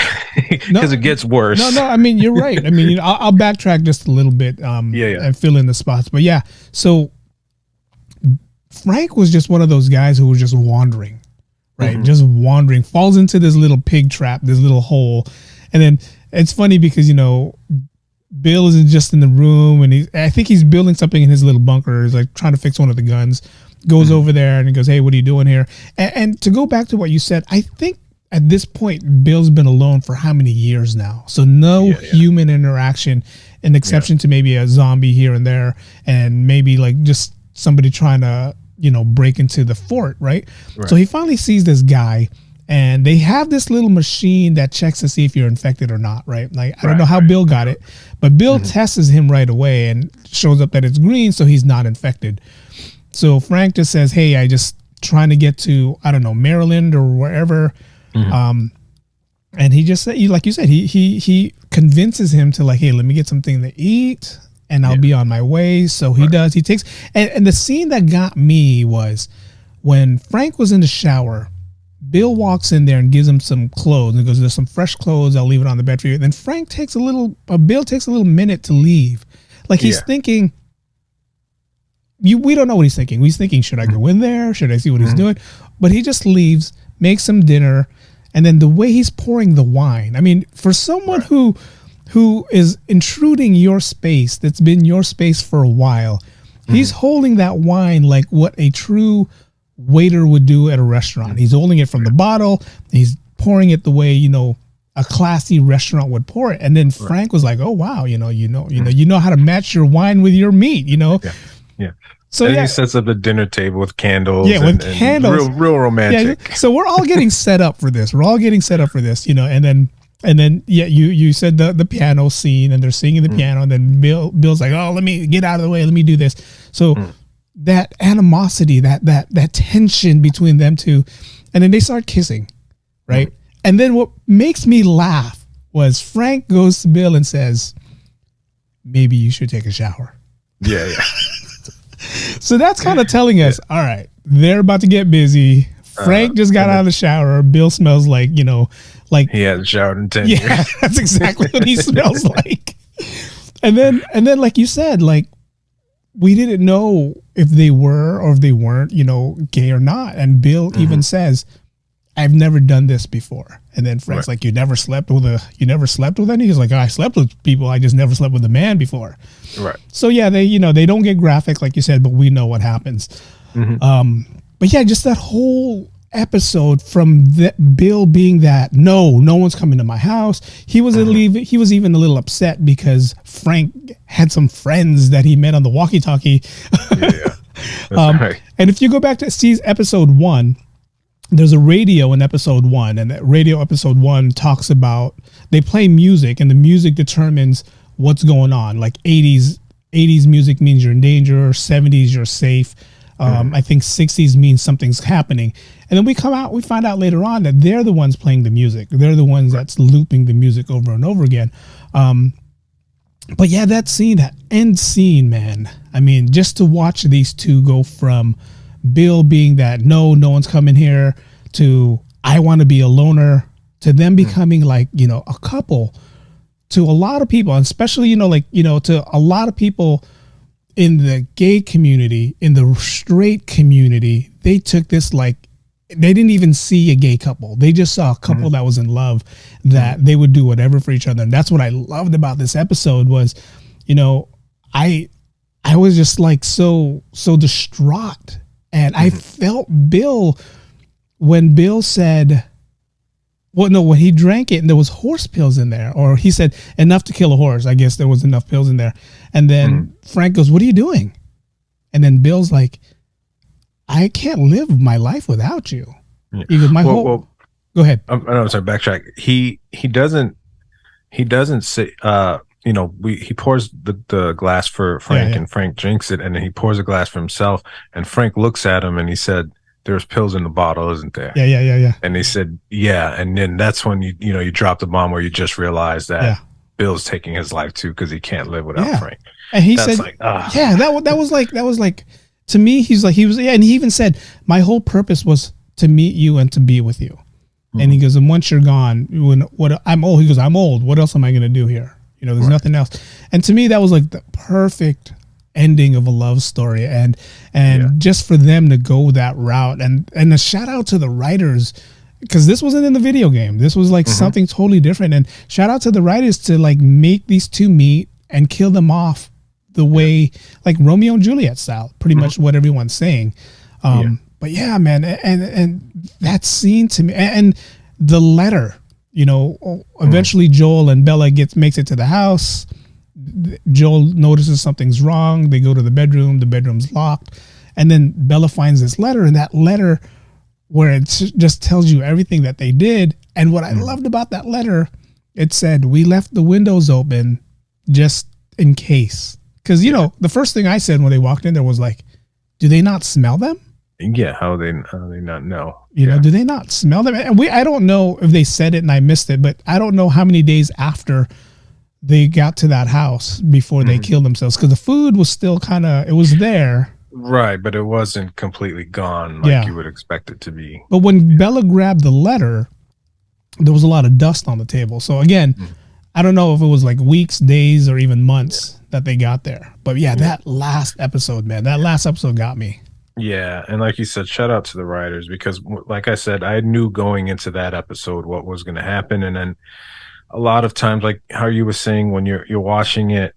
because it gets worse? No. I mean, you're right. I mean, I'll backtrack just a little bit, and fill in the spots. But yeah, so Frank was just one of those guys who was just wandering, right? Mm-hmm. Just wandering, falls into this little pig trap, this little hole, and then it's funny because Bill isn't just in the room, and I think he's building something in his little bunker. He's like trying to fix one of the guns. Goes over there and he goes, hey, what are you doing here? And to go back to what you said, I think at this point, Bill's been alone for how many years now? So no human interaction, an exception to maybe a zombie here and there, and maybe like just somebody trying to, break into the fort, right? So he finally sees this guy, and they have this little machine that checks to see if you're infected or not, right? Like, I don't know how Bill got it, but Bill tests him right away and shows up that it's green, so he's not infected. So Frank just says, hey, I just trying to get to, I don't know, Maryland or wherever. Mm-hmm. And he just said, like you said, he convinces him to like, hey, let me get something to eat and I'll be on my way. So he does. He takes, and the scene that got me was when Frank was in the shower, Bill walks in there and gives him some clothes and goes, there's some fresh clothes. I'll leave it on the bed for you. Then Bill takes a little minute to leave. Like he's thinking, we don't know what he's thinking. He's thinking, should I go in there? Should I see what he's doing? But he just leaves, makes some dinner, and then the way he's pouring the wine. I mean, for someone who is intruding your space, that's been your space for a while, he's holding that wine like what a true waiter would do at a restaurant. He's holding it from the bottle. He's pouring it the way, you know, a classy restaurant would pour it. And then Frank was like, "Oh wow, you know how to match your wine with your meat, you know." Yeah. So he sets up the dinner table with candles. Yeah, with candles, real romantic. Yeah, so we're all getting set up for this. You know, and then you said the piano scene, and they're singing the piano, and then Bill's like, "Oh, let me get out of the way. Let me do this." So that animosity, that tension between them two, and then they start kissing, right? And then what makes me laugh was Frank goes to Bill and says, "Maybe you should take a shower." Yeah. So that's kind of telling us, all right, they're about to get busy. Frank just got out of the shower. Bill smells like, you know, like he hasn't showered in 10 years. Yeah, that's exactly what he smells like. And then, like you said, like, we didn't know if they were or if they weren't, you know, gay or not. And Bill even says, "I've never done this before." And then Frank's like, you never slept with any? He's like, "I slept with people. I just never slept with a man before." Right. So yeah, they don't get graphic like you said, but we know what happens. But yeah, just that whole episode from Bill being that no one's coming to my house. He was he was even a little upset because Frank had some friends that he met on the walkie-talkie. Right. And if you go back to see episode 1, there's a radio in episode 1, and that radio episode 1 talks about, they play music, and the music determines what's going on. Like 80s music means you're in danger, 70s you're safe. I think 60s means something's happening. And then we find out later on that they're the ones playing the music. They're the ones that's looping the music over and over again. But yeah, that scene, that end scene, man. I mean, just to watch these two go from Bill being that no one's coming here, to I want to be a loner, to them becoming like, you know, a couple. To a lot of people, especially, you know, like, you know, to a lot of people in the gay community, in the straight community, they took this like, they didn't even see a gay couple. They just saw a couple that was in love, that they would do whatever for each other. And that's what I loved about this episode was, you know, I was just like so distraught. And I felt Bill when Bill said, when he drank it and there was horse pills in there, or he said enough to kill a horse. I guess there was enough pills in there. And then Frank goes, "What are you doing?" And then Bill's like, "I can't live my life without you." Yeah. He goes, Go ahead. I'm sorry, backtrack. He doesn't say, you know, he pours the glass for Frank, and Frank drinks it, and then he pours a glass for himself, and Frank looks at him and he said, "There's pills in the bottle, isn't there?" Yeah. And he said, "Yeah." And then that's when you drop the bomb where you just realize that Bill's taking his life too, because he can't live without Frank. And he said, like, that was like to me. And he even said, "My whole purpose was to meet you and to be with you." And he goes, "And once you're gone, I'm old." He goes, "I'm old. What else am I going to do here? You know, there's nothing else." And to me, that was like the perfect ending of a love story, and just for them to go that route, and a shout out to the writers, because this wasn't in the video game. This was like something totally different. And shout out to the writers to like make these two meet and kill them off the way like Romeo and Juliet style, pretty much what everyone's saying. But yeah, man, and that scene to me, and the letter, you know, eventually Joel and Bella makes it to the house. Joel notices something's wrong. They go to the bedroom. The bedroom's locked. And then Bella finds this letter, and that letter where it just tells you everything that they did. And what I loved about that letter, it said, "We left the windows open just in case." Because, you know, the first thing I said when they walked in there was like, do they not smell them? Yeah, how they not know? You know, do they not smell them? And I don't know if they said it and I missed it, but I don't know how many days after they got to that house before they killed themselves, because the food was still it was there. Right, but it wasn't completely gone like you would expect it to be. But when Bella grabbed the letter, there was a lot of dust on the table. So again, I don't know if it was like weeks, days, or even months that they got there. But yeah, that last episode, man, got me. Yeah, and like you said, shout out to the writers, because like I said, I knew going into that episode what was going to happen. And then a lot of times, like how you were saying, when you're watching it,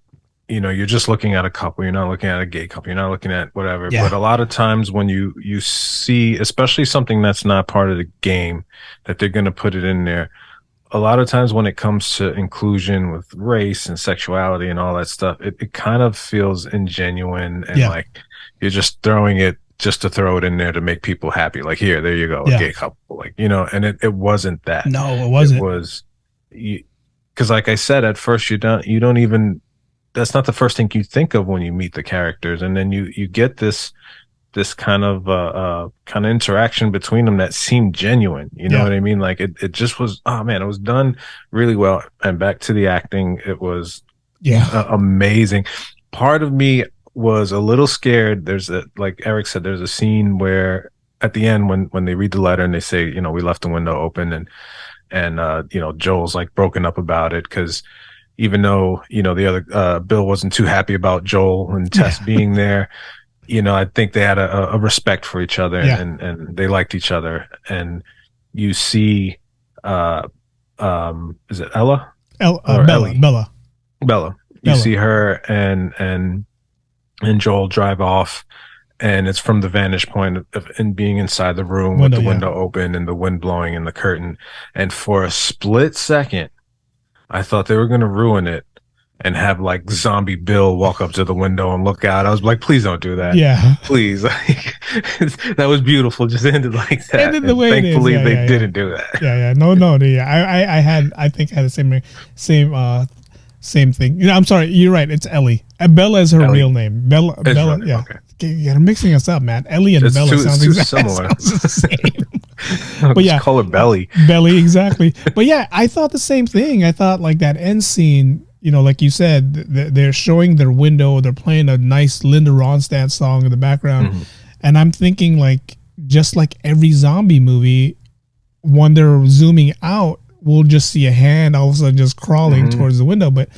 you're just looking at a couple, you're not looking at a gay couple, you're not looking at whatever. Yeah. But a lot of times when you see, especially something that's not part of the game, that they're going to put it in there, a lot of times when it comes to inclusion with race and sexuality and all that stuff, it kind of feels ingenuine, and like you're just throwing it just to throw it in there to make people happy. Like, here, there you go, a gay couple, like, and it wasn't that. No, it wasn't. It was, because like I said, at first you don't even, that's not the first thing you think of when you meet the characters, and then you get this kind of interaction between them that seemed genuine. You know what I mean? Like it just was. Oh man, it was done really well. And back to the acting, it was amazing. Part of me was a little scared. Like Eric said, there's a scene where at the end when they read the letter and they say, we left the window open, and Joel's like broken up about it, because even though the other Bill wasn't too happy about Joel and Tess being there, I think they had a respect for each other, and they liked each other. And you see, is it Ella? Bella. You see her and Joel drive off, and it's from the vantage point of and being inside the room with the window open and the wind blowing in the curtain. And for a split second, I thought they were going to ruin it and have like zombie Bill walk up to the window and look out. I was like, please don't do that. Yeah. Please. That was beautiful. Just ended like that. Ended the way thankfully they didn't do that. Yeah. No. I think I had the same thing. I'm sorry. You're right. It's Ellie. Bella is her real name. Bella. Yeah. Okay. You're mixing us up, man. Ellie and Bella sounds similar. Sounds the same. But call her Belly. Belly, exactly. But yeah, I thought the same thing. I thought like that end scene, like you said, they're showing their window, they're playing a nice Linda Ronstadt song in the background. And I'm thinking, like, just like every zombie movie, when they're zooming out, we'll just see a hand all of a sudden just crawling towards the window. But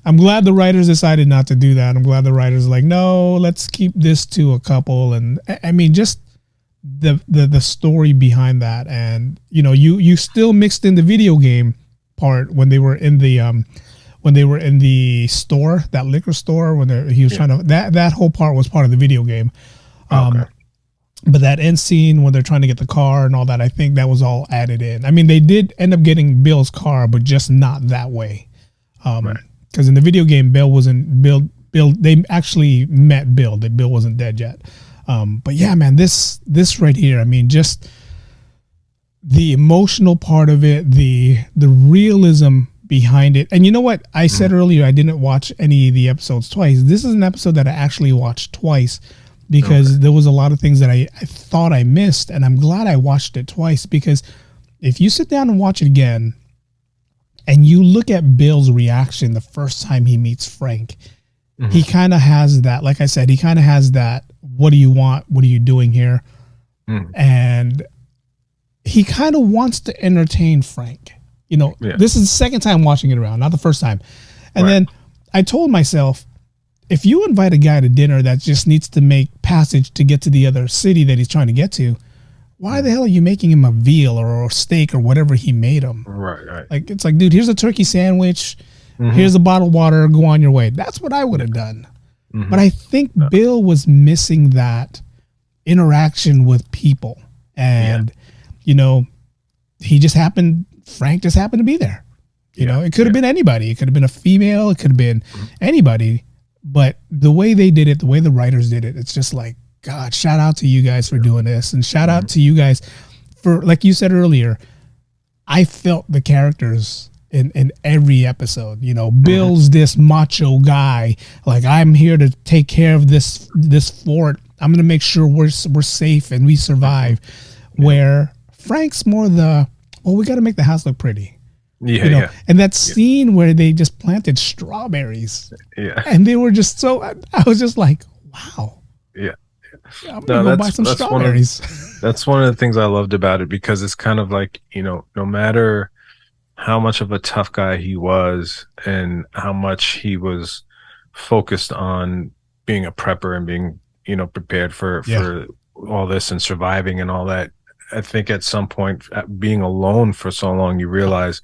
I'm glad the writers decided not to do that. I'm glad the writers are like, no, let's keep this to a couple. And I mean, just the story behind that. And, you still mixed in the video game part when they were in the store, that liquor store, when he was trying to, that whole part was part of the video game. But that end scene when they're trying to get the car and all that, I think that was all added in. I mean, they did end up getting Bill's car, but just not that way. Because in the video game, Bill, they actually met Bill. That Bill wasn't dead yet. But yeah, man, this right here, I mean, just the emotional part of it, the realism behind it. And you know what? I said earlier, I didn't watch any of the episodes twice. This is an episode that I actually watched twice, because there was a lot of things that I thought I missed, and I'm glad I watched it twice, because if you sit down and watch it again and you look at Bill's reaction the first time he meets Frank, he kind of has that, like I said, he kind of has that, what do you want? What are you doing here? And he kind of wants to entertain Frank. This is the second time watching it around, not the first time. And then I told myself, if you invite a guy to dinner that just needs to make passage to get to the other city that he's trying to get to, why the hell are you making him a veal or a steak or whatever he made him? Right. Like, it's like, dude, here's a turkey sandwich. Here's a bottle of water. Go on your way. That's what I would have done. But I think Bill was missing that interaction with people. And, Frank just happened to be there. It could have been anybody. It could have been a female. It could have been anybody. But the way they did it, the way the writers did it, it's just like, God, shout out to you guys for doing this. And shout out to you guys for, like you said earlier, I felt the characters in every episode. Bill's this macho guy. Like, I'm here to take care of this fort. I'm going to make sure we're safe and we survive. Where Frank's more we got to make the house look pretty. And that scene where they just planted strawberries. And they were just I was just like, wow. I'm going to go buy some strawberries. That's one of the things I loved about it, because it's kind of like, no matter how much of a tough guy he was and how much he was focused on being a prepper and being, prepared for all this and surviving and all that. I think at some point, being alone for so long, you realize,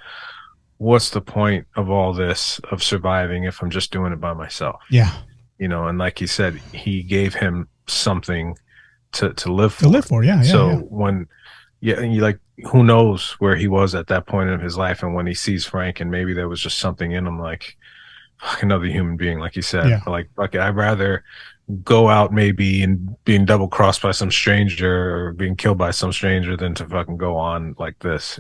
what's the point of all this, of surviving, if I'm just doing it by myself? Yeah. And like he said, he gave him something to live for. To live for, yeah. So when, and you like, who knows where he was at that point in his life, and when he sees Frank, and maybe there was just something in him, like another human being, like you said, like, okay, I'd rather go out maybe and being double crossed by some stranger or being killed by some stranger than to fucking go on like this.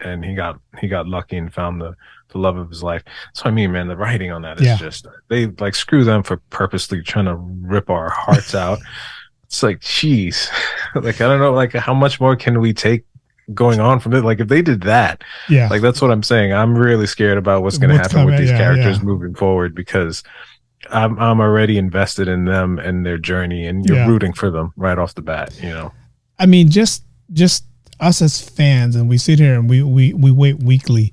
And he got lucky and found the love of his life. So I mean, man, the writing on that is just, they like, screw them for purposely trying to rip our hearts out. It's like, geez, like, I don't know, like, how much more can we take going on from it? Like, if they did that, like, that's what I'm saying. I'm really scared about what's going to happen with these characters moving forward, because I'm already invested in them and their journey, and you're rooting for them right off the bat. I mean, just us as fans, and we sit here and we wait weekly,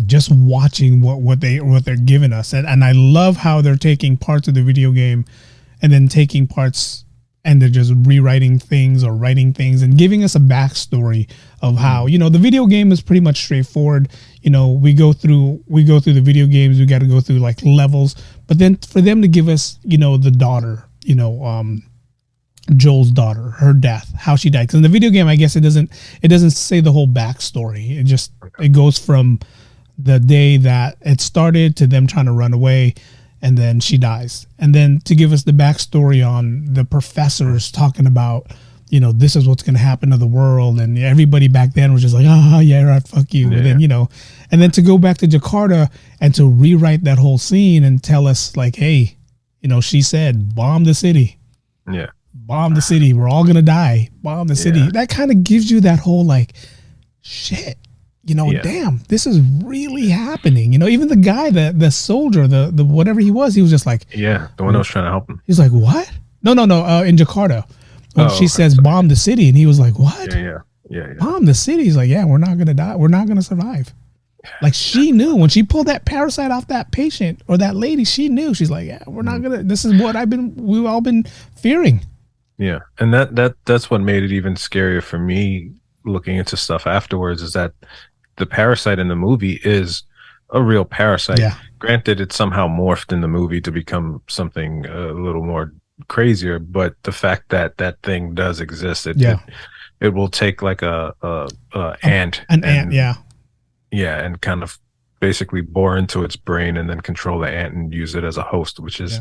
just watching what they're giving us, and I love how they're taking parts of the video game and then taking parts, and they're just rewriting things or writing things and giving us a backstory of how, the video game is pretty much straightforward. We go through the video games, we got to go through like levels, but then for them to give us, the daughter, Joel's daughter, her death, how she died. Because in the video game, I guess it doesn't say the whole backstory. It goes from the day that it started to them trying to run away, and then she dies. And then to give us the backstory on the professors talking about, this is what's going to happen to the world. And everybody back then was just like, yeah, right, fuck you. And then, and then to go back to Jakarta and to rewrite that whole scene and tell us like, hey, she said, bomb the city. Yeah. Bomb the city. We're all going to die. Bomb the city. That kind of gives you that whole like, shit. Damn, this is really happening. Even the guy, the soldier, the whatever he was just like, the one that was trying to help him. He's like, what? No, in Jakarta. When she says bomb the city, and he was like, what? Yeah. Bomb the city. He's like, yeah, we're not gonna die. We're not gonna survive. Like, she knew when she pulled that parasite off that patient or that lady. She knew. She's like, yeah, we're not gonna. This is what we've all been fearing. Yeah, and that's what made it even scarier for me looking into stuff afterwards, is that the parasite in the movie is a real parasite. Yeah. Granted, it's somehow morphed in the movie to become something a little more crazier, but the fact that that thing does exist, it will take like an ant, and kind of basically bore into its brain and then control the ant and use it as a host, which is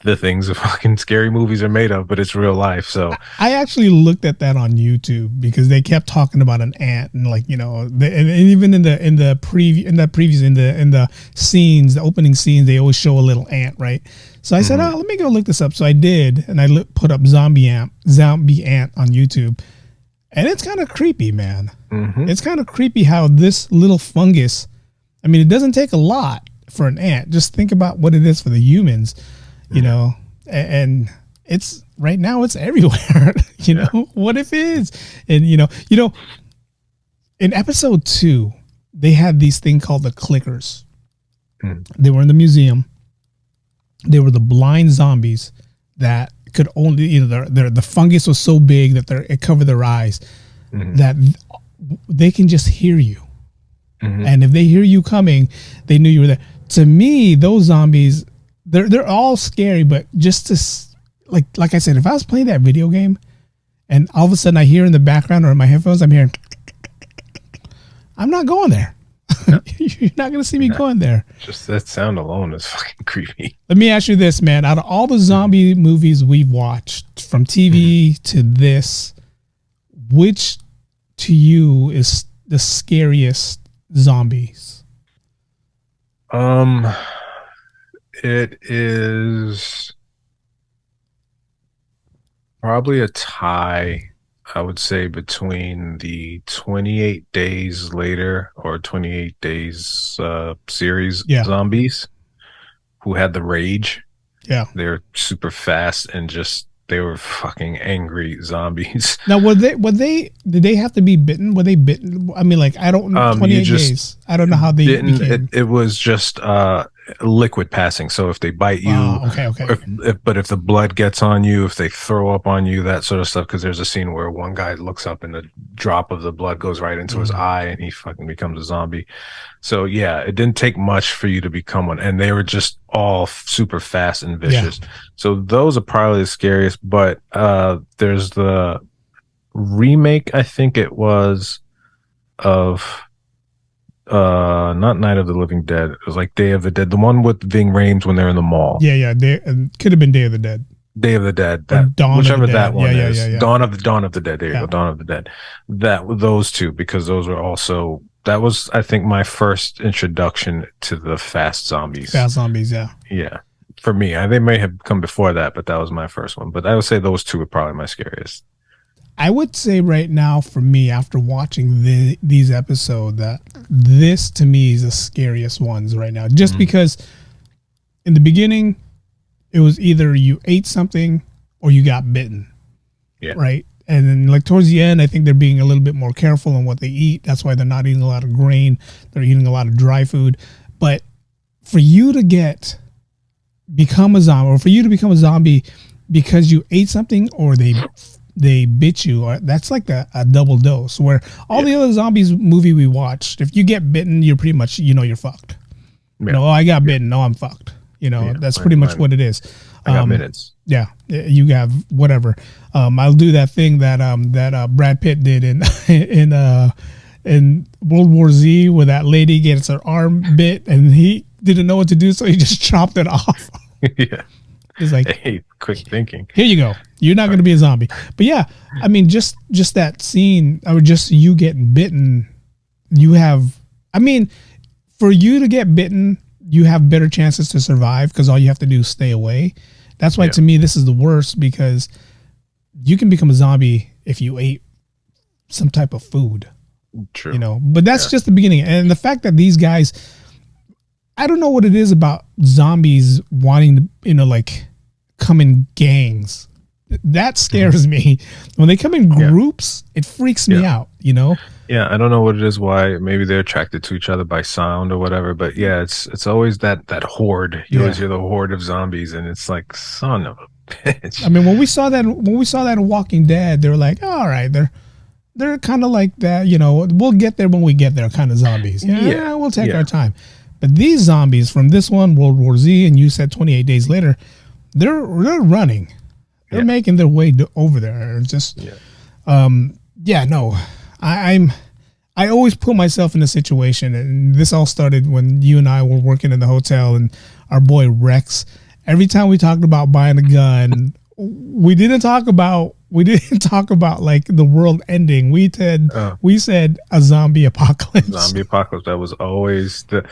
the things the fucking scary movies are made of, but it's real life. So I actually looked at that on YouTube because they kept talking about an ant, and like, and even in the scenes, the opening scenes, they always show a little ant, right? So I said, let me go look this up. So I did, and I put up zombie ant on YouTube, and it's kind of creepy, man. It's kind of creepy how this little fungus, I mean, it doesn't take a lot for an ant. Just think about what it is for the humans. And it's right now it's everywhere. What if it is? And in episode 2, they had these thing called the clickers. They were in the museum. They were the blind zombies that could only, the fungus was so big that it covered their eyes, that they can just hear you. And if they hear you coming, they knew you were there. To me, those zombies, they're all scary, but just to like I said, if I was playing that video game and all of a sudden I hear in the background or in my headphones, I'm hearing, I'm not going there. You're not going to see me going there. Just that sound alone is fucking creepy. Let me ask you this, man. Out of all the zombie movies we've watched, from TV to this, which to you is the scariest zombies? It is probably a tie, I would say, between the 28 Days Later or 28 Days series zombies, who had the rage. Yeah. They're super fast and they were fucking angry zombies. Now, did they have to be bitten? Were they bitten? I mean, like, I don't know, 28 days. I don't know how they became. It was just, liquid passing. So if they bite you, okay. But if the blood gets on you, if they throw up on you, that sort of stuff. Because there's a scene where one guy looks up and the drop of the blood goes right into his eye, and he fucking becomes a zombie. So yeah, it didn't take much for you to become one, and they were just all super fast and vicious. Yeah. So those are probably the scariest. But there's the remake, I think it was, of not Night of the Living Dead. It was like Day of the Dead, the one with Ving Rhames when they're in the mall. Yeah. Could have been Day of the Dead. Day of the Dead, whichever that one is. Dawn of the Dead. There you go, Dawn of the Dead. Those two, because those were also, that was, I think, my first introduction to the fast zombies. Yeah. For me, they may have come before that, but that was my first one. But I would say those two are probably my scariest. I would say right now, for me, after watching these episodes, that this to me is the scariest ones right now. Just because in the beginning, it was either you ate something or you got bitten. Yeah. Right. And then like towards the end, I think they're being a little bit more careful on what they eat. That's why they're not eating a lot of grain. They're eating a lot of dry food. But for you to become a zombie, or for you to become a zombie because you ate something or they bit you, or that's like a double dose. Where all the other zombies movie we watched, if you get bitten, you're pretty much, you're fucked. Yeah. I got bitten. No, I'm fucked. That's pretty much what it is. I got minutes. Yeah, you have whatever. I'll do that thing that Brad Pitt did in World War Z, where that lady gets her arm bit and he didn't know what to do, so he just chopped it off. Yeah. It's like, hey, quick thinking. Here you go. You're not going to be a zombie. But yeah, I mean, just that scene, or just you getting bitten, for you to get bitten, you have better chances to survive because all you have to do is stay away. That's why to me, this is the worst, because you can become a zombie if you ate some type of food. True. But that's just the beginning. And the fact that these guys, I don't know what it is about zombies wanting to, come in gangs. That scares me. When they come in groups, it freaks me out, Yeah, I don't know what it is, why maybe they're attracted to each other by sound or whatever, but yeah, it's always that horde. You always hear the horde of zombies, and it's like, son of a bitch. I mean, when we saw that in Walking Dead, they were like, oh, all right, they're kind of like that, we'll get there when we get there kind of zombies. Yeah, we'll take our time. But these zombies from this one, World War Z, and you said 28 Days Later, they're running. They're making their way over there. Just, I always put myself in a situation, and this all started when you and I were working in the hotel, and our boy Rex, every time we talked about buying a gun, we didn't talk about like the world ending. We said a zombie apocalypse. Zombie apocalypse. That was always the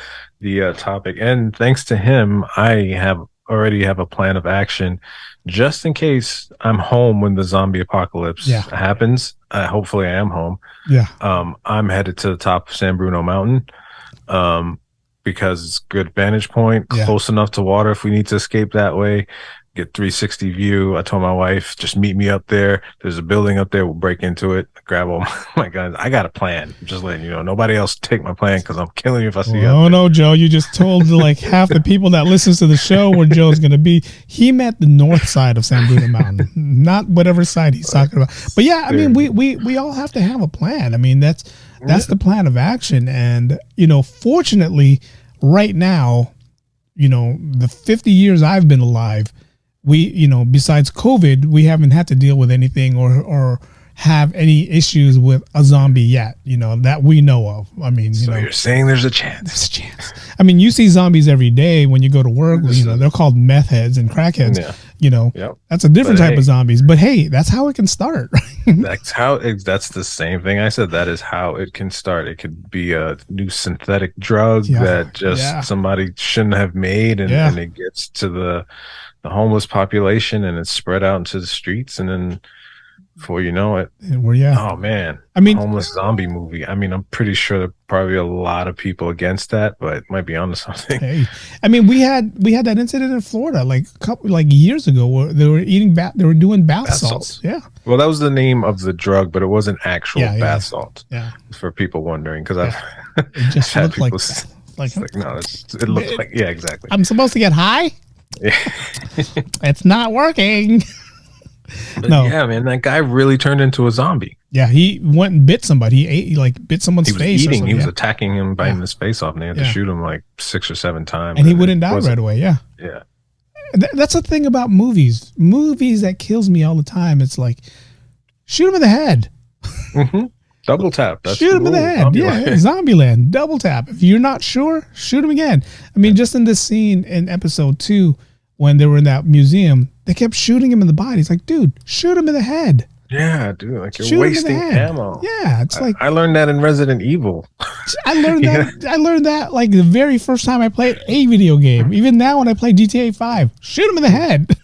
topic. And thanks to him, I already have a plan of action just in case I'm home when the zombie apocalypse happens. Hopefully I am home. Yeah. I'm headed to the top of San Bruno Mountain because it's a good vantage point, close enough to water if we need to escape that way. Get 360 view. I told my wife, just meet me up there. There's a building up there. We'll break into it, grab all my guns. I got a plan. I'm just letting you know. Nobody else take my plan because I'm killing you if I see you. Oh, no, Joe. You just told like half the people that listens to the show where Joe's going to be. He meant the north side of San Bruno Mountain, not whatever side he's talking about. But yeah, I mean, we all have to have a plan. I mean, that's the plan of action. And, fortunately, right now, the 50 years I've been alive, we, besides COVID, we haven't had to deal with anything or have any issues with a zombie yet, that we know of. I mean, you're saying there's a chance. There's a chance. I mean, you see zombies every day when you go to work. They're called meth heads and crackheads. That's a different type of zombies. But hey, that's how it can start. That's the same thing I said. That is how it can start. It could be a new synthetic drug that somebody shouldn't have made, and it gets to the homeless population, and it's spread out into the streets, and then before you know it, oh man, I mean, homeless zombie movie. I mean, I'm pretty sure there are probably a lot of people against that, but it might be onto something. Hey, I mean, we had that incident in Florida like a couple years ago where they were doing bath salts. Yeah. Well, that was the name of the drug, but it wasn't actual bath salt. Yeah. For people wondering, because I've it just had looked like people Like no, it looks like, yeah, exactly. I'm supposed to get high. Yeah. It's not working. But yeah, man, that guy really turned into a zombie. Yeah, he went and bit somebody. He bit someone's face. He was attacking him, biting his face off, and they had to shoot him like 6 or 7 times. And he wouldn't die right away. Yeah. Yeah. That's the thing about movies. Movies that kills me all the time. It's like, shoot him in the head. Mm-hmm. Double tap. That's shoot him in the head. Zombieland. Double tap. If you're not sure, shoot him again. I mean, just in this scene in episode 2, when they were in that museum, they kept shooting him in the body. It's like, dude, shoot him in the head. Yeah, dude, like you're wasting ammo. Yeah, it's like I learned that in Resident Evil. I learned that like the very first time I played a video game. Even now when I play GTA 5, shoot him in the head.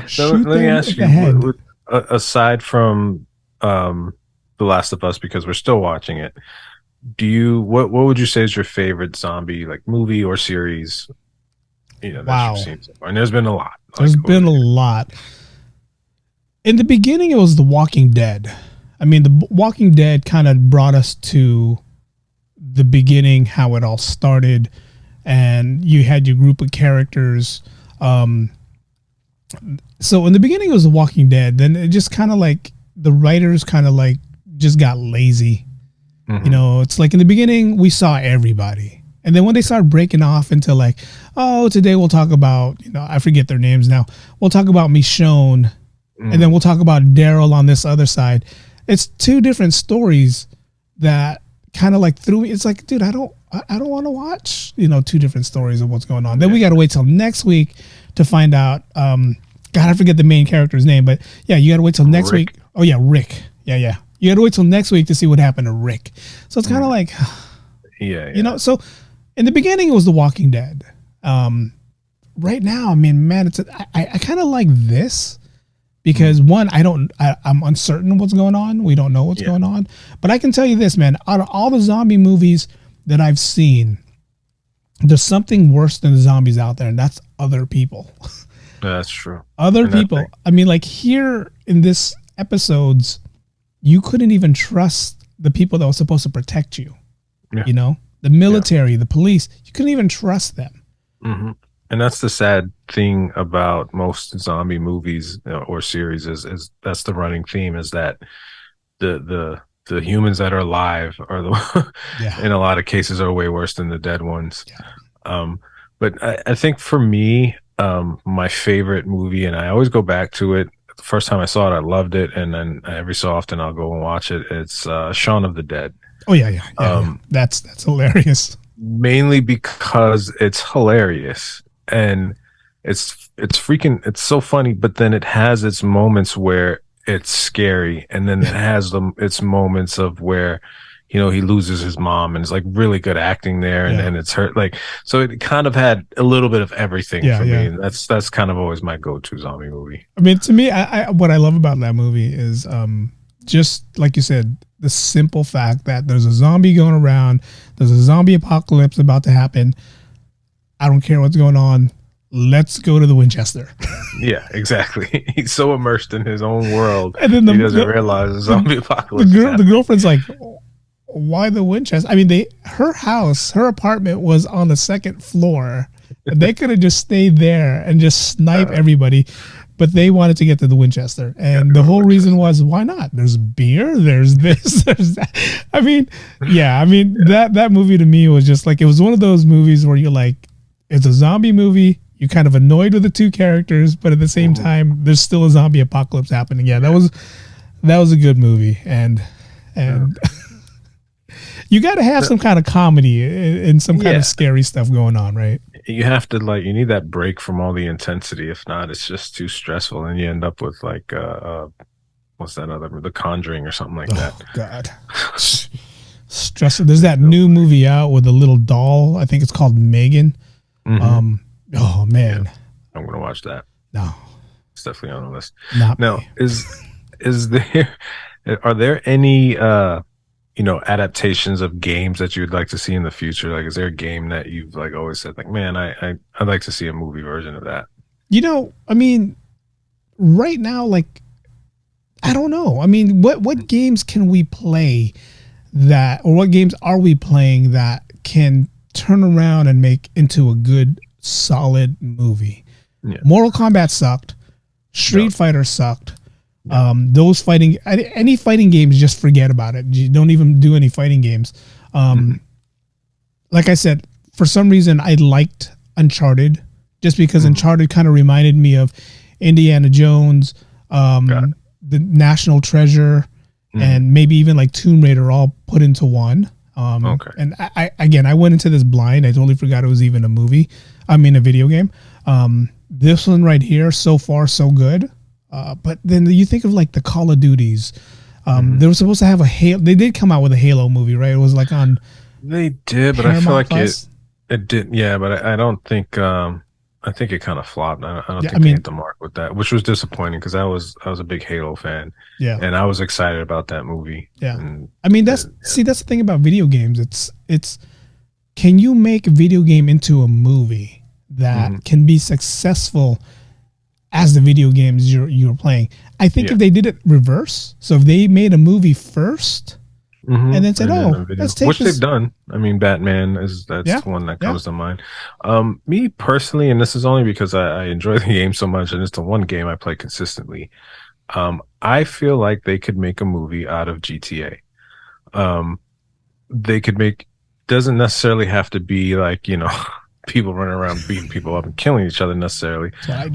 So let me ask you, aside from The Last of Us, because we're still watching it, what would you say is your favorite zombie like movie or series? That you've seen so far? And there's been a lot. There's been a lot. In the beginning, it was The Walking Dead. I mean, The Walking Dead kind of brought us to the beginning, how it all started, and you had your group of characters. So in the beginning, it was The Walking Dead. Then it just kind of like the writers kind of like just got lazy. Mm-hmm. It's like in the beginning, we saw everybody. And then when they started breaking off into like, oh, today we'll talk about, I forget their names now. We'll talk about Michonne. And then we'll talk about Daryl on this other side. It's 2 different stories that kind of like threw me. It's like, dude, I don't want to watch, 2 different stories of what's going on. Then we got to wait till next week to find out. God, I forget the main character's name, but yeah, you got to wait till next week. Oh yeah, Rick. Yeah. You got to wait till next week to see what happened to Rick. So it's kind of like, so in the beginning it was The Walking Dead. Right now, I mean, man, I kind of like this. Because one, I'm uncertain what's going on. We don't know what's going on. But I can tell you this, man, out of all the zombie movies that I've seen, there's something worse than the zombies out there, and that's other people. That's true. Other people. I mean, like here in this episodes, you couldn't even trust the people that were supposed to protect you. Yeah. The military, the police, you couldn't even trust them. Mm-hmm. And that's the sad thing about most zombie movies or series is that's the running theme, is that the humans that are alive are in a lot of cases are way worse than the dead ones. Yeah. But I think for me, my favorite movie, and I always go back to it. The first time I saw it, I loved it, and then every so often I'll go and watch it. It's Shaun of the Dead. Oh yeah. That's hilarious. Mainly because it's hilarious. And it's so funny, but then it has its moments where it's scary, and then it has its moments of where he loses his mom, and it's like really good acting there, and then it's hurt, like, so it kind of had a little bit of everything for me, and that's kind of always my go-to zombie movie. I mean, to me, I what I love about that movie is just like you said, the simple fact that there's a zombie going around, there's a zombie apocalypse about to happen. I don't care what's going on. Let's go to the Winchester. Yeah, exactly. He's so immersed in his own world, and then he doesn't realize the zombie apocalypse. The girlfriend's like, why the Winchester? I mean, her apartment was on the 2nd floor. They could have just stayed there and just snipe everybody, but they wanted to get to the Winchester. And the whole reason was, why not? There's beer, there's this, there's that. I mean, that movie to me was just like, it was one of those movies where you're like, it's a zombie movie. You're kind of annoyed with the 2 characters, but at the same time, there's still a zombie apocalypse happening. Yeah, that was a good movie, and you got to have some kind of comedy and some kind of scary stuff going on, right? You have to you need that break from all the intensity. If not, it's just too stressful, and you end up with like what's that other, The Conjuring or something like that. Oh God, stressful. There's that new movie out with a little doll. I think it's called Megan. Mm-hmm. Oh man, yeah, I'm gonna watch that. No, it's definitely on the list. No, are there any adaptations of games that you'd like to see in the future? Like, is there a game that you've like always said, like, man, I'd like to see a movie version of that? I mean, right now, like, I don't know. I mean, what games can we play or what games are we playing that can turn around and make into a good, solid movie. Yeah. Mortal Kombat sucked. Street Fighter sucked. Those any fighting games, just forget about it. You don't even do any fighting games. Like I said, for some reason, I liked Uncharted just because Uncharted kind of reminded me of Indiana Jones, the National Treasure, and maybe even like Tomb Raider all put into one. And I went into this blind. I totally forgot it was even a movie. I mean, a video game. This one right here, so far, so good. But then you think of like the Call of Duties. They were supposed to have a Halo. They did come out with a Halo movie, right? It was like on. They did, but Paramount I feel like Plus. it did. Yeah, but I don't think. I think it kind of flopped. I don't think they hit the mark with that, which was disappointing because I was a big Halo fan. Yeah, and I was excited about that movie. Yeah, and, I mean that's the thing about video games. It's can you make a video game into a movie that can be successful as the video games you're playing? I think if they did it reverse, so if they made a movie first. And then said, let's take which they've done. I mean, Batman that's one that comes to mind. Me personally, and this is only because I enjoy the game so much, and it's the one game I play consistently. I feel like they could make a movie out of GTA. They could doesn't necessarily have to be like, people running around beating people up and killing each other necessarily.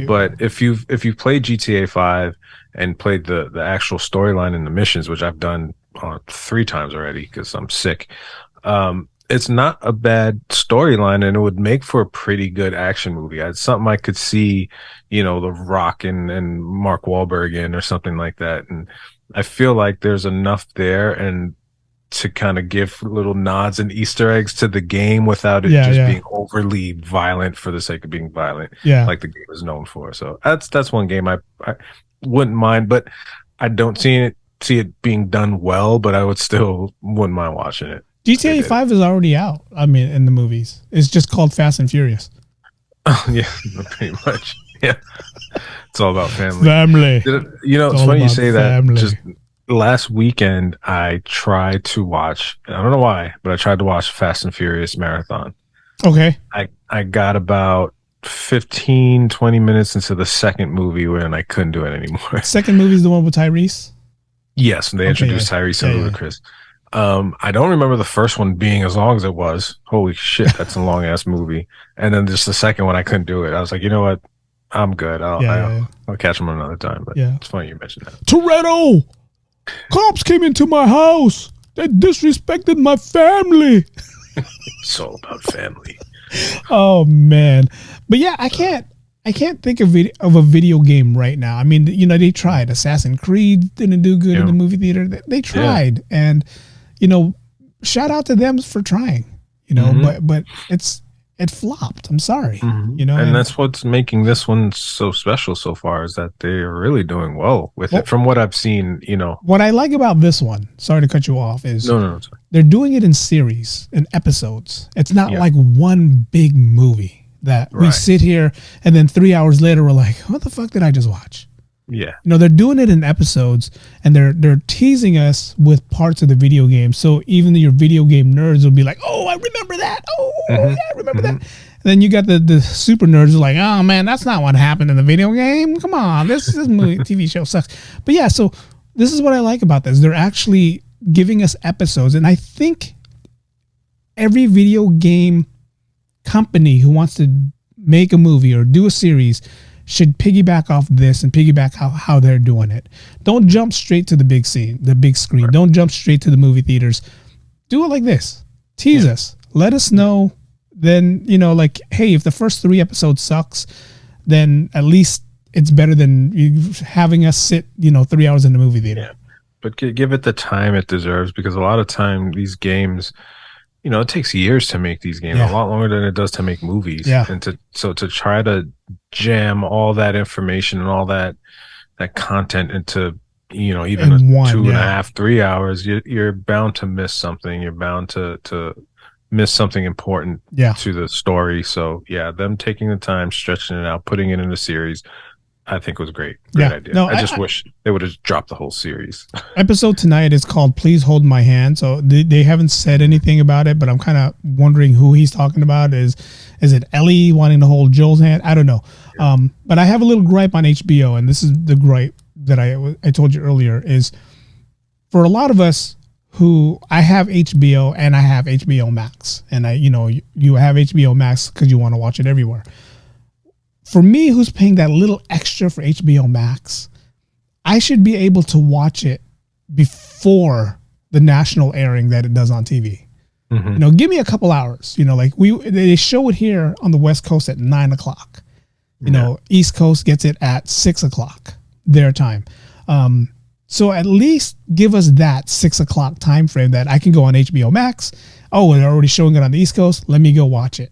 But if you've played GTA 5 and played the actual storyline and the missions, which I've done 3 times already because I'm sick, it's not a bad storyline, and it would make for a pretty good action movie. It's something I could see, The Rock and Mark Wahlberg in or something like that. And I feel like there's enough there and to kind of give little nods and Easter eggs to the game without it being overly violent for the sake of being violent, like the game is known for. So that's one game I wouldn't mind, but I don't see it being done well, but I wouldn't mind watching it. GTA 5 is already out. I mean, in the movies, it's just called Fast and Furious. Oh yeah, pretty much. Yeah, it's all about family. It's funny you say that. Just last weekend, I tried to watch. I don't know why, but I tried to watch Fast and Furious marathon. Okay. I got about 15-20 minutes into the second movie when I couldn't do it anymore. Second movie is the one with Tyrese? Yes, they introduced Tyrese and Ludacris. I don't remember the first one being as long as it was. Holy shit, that's a long ass movie. And then just the second one, I couldn't do it. I was like, you know what? I'm good. I'll catch them another time. But it's funny you mentioned that. Toretto! Cops came into my house. They disrespected my family. It's all about family. Oh man, but yeah, I can't think of a video game right now. I mean, they tried. Assassin's Creed didn't do good in the movie theater. They tried, and shout out to them for trying. But it flopped. I'm sorry. And that's what's making this one so special so far is that they're really doing well with it. From what I've seen, What I like about this one, sorry to cut you off, is they're doing it in series, in episodes. It's not like one big movie that we sit here and then 3 hours later we're like, what the fuck did I just watch? Yeah. They're doing it in episodes, and they're teasing us with parts of the video game. So even your video game nerds will be like, oh, I remember that. Oh, yeah, I remember that. And then you got the super nerds who are like, oh man, that's not what happened in the video game. Come on, this movie TV show sucks. But yeah, so this is what I like about this. They're actually giving us episodes, and I think every video game company who wants to make a movie or do a series should piggyback off this and piggyback how they're doing it. Don't jump straight to the big screen. Right. Don't jump straight to the movie theaters. Do it like this. Tease us. Let us know. Then, like, hey, if the first 3 episodes sucks, then at least it's better than having us sit, 3 hours in the movie theater. Yeah. But give it the time it deserves, because a lot of time these games, it takes years to make these games, a lot longer than it does to make movies. Yeah. And to try to jam all that information and all that content into, even in 2.5, 3 hours, you're bound to miss something. You're bound to miss something important to the story. So yeah, them taking the time, stretching it out, putting it in a series, I think was great. Great idea. No, I just wish they would have dropped the whole series. Episode tonight is called "Please Hold My Hand." So they haven't said anything about it, but I'm kind of wondering who he's talking about. Is it Ellie wanting to hold Joel's hand? I don't know. Yeah. But I have a little gripe on HBO, and this is the gripe that I told you earlier. Is for a lot of us who I have HBO and I have HBO Max, and you have HBO Max because you want to watch it everywhere. For me, who's paying that little extra for HBO Max, I should be able to watch it before the national airing that it does on TV. Mm-hmm. Give me a couple hours. They show it here on the West Coast at 9:00. East Coast gets it at 6:00 their time. So at least give us that 6:00 time frame that I can go on HBO Max. Oh, they're already showing it on the East Coast. Let me go watch it.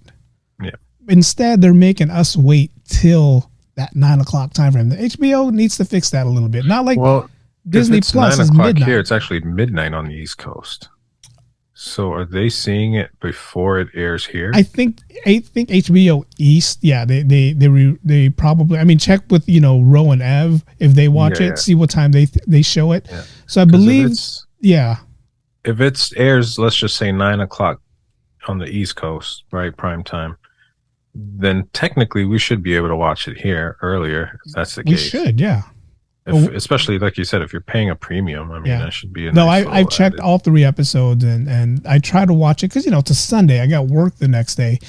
Yeah. Instead, they're making us wait till that 9:00 time frame. The HBO needs to fix that a little bit. Not like Disney Plus is midnight. Here, it's actually midnight on the East Coast. So are they seeing it before it airs here? I think HBO East. Yeah, they probably. I mean, check with Ro and Ev if they watch it. See what time they show it. Yeah. So I believe. If it airs, let's just say 9:00 on the East Coast, right, prime time, then technically we should be able to watch it here earlier. If that's the case. We should, yeah. Especially like you said, if you're paying a premium, I mean, that should be. I've checked all 3 episodes and I try to watch it because it's a Sunday. I got work the next day.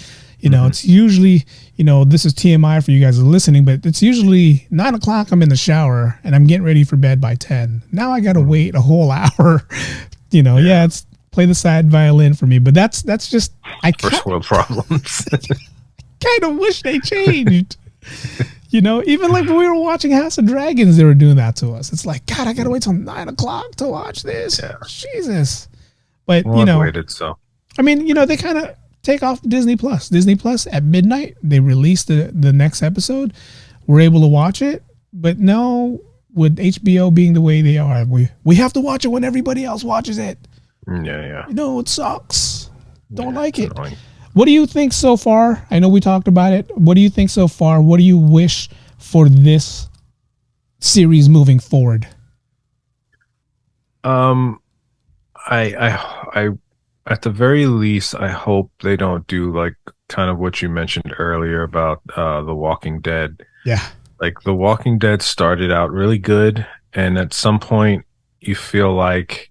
It's usually this is TMI for you guys listening, but it's usually 9:00. I'm in the shower and I'm getting ready for bed by 10. Now I got to wait a whole hour. It's play the side violin for me, but that's just first world problems. Kind of wish they changed. Even like when we were watching House of Dragons, they were doing that to us. It's like, God, I gotta wait till 9:00 to watch this. Yeah. Jesus. But I've waited, so I mean, they kind of take off Disney Plus. Disney Plus at midnight, they release the next episode. We're able to watch it, but no, with HBO being the way they are, we have to watch it when everybody else watches it. Yeah. It sucks. Don't like it. Annoying. What do you think so far? I know we talked about it. What do you think so far? What do you wish for this series moving forward? I at the very least, I hope they don't do like kind of what you mentioned earlier about The Walking Dead. Yeah. Like The Walking Dead started out really good, and at some point you feel like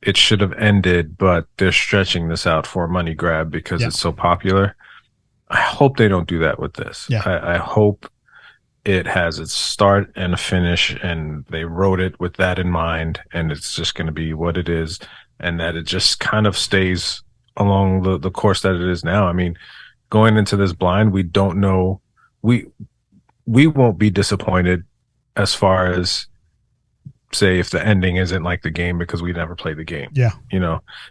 it should have ended, but they're stretching this out for a money grab because it's so popular. I hope they don't do that with this. Yeah. I hope it has its start and a finish, and they wrote it with that in mind, and it's just going to be what it is, and that it just kind of stays along the course that it is now. I mean, going into this blind, we don't know. We won't be disappointed as far as, say, if the ending isn't like the game, because we never played the game. Yeah.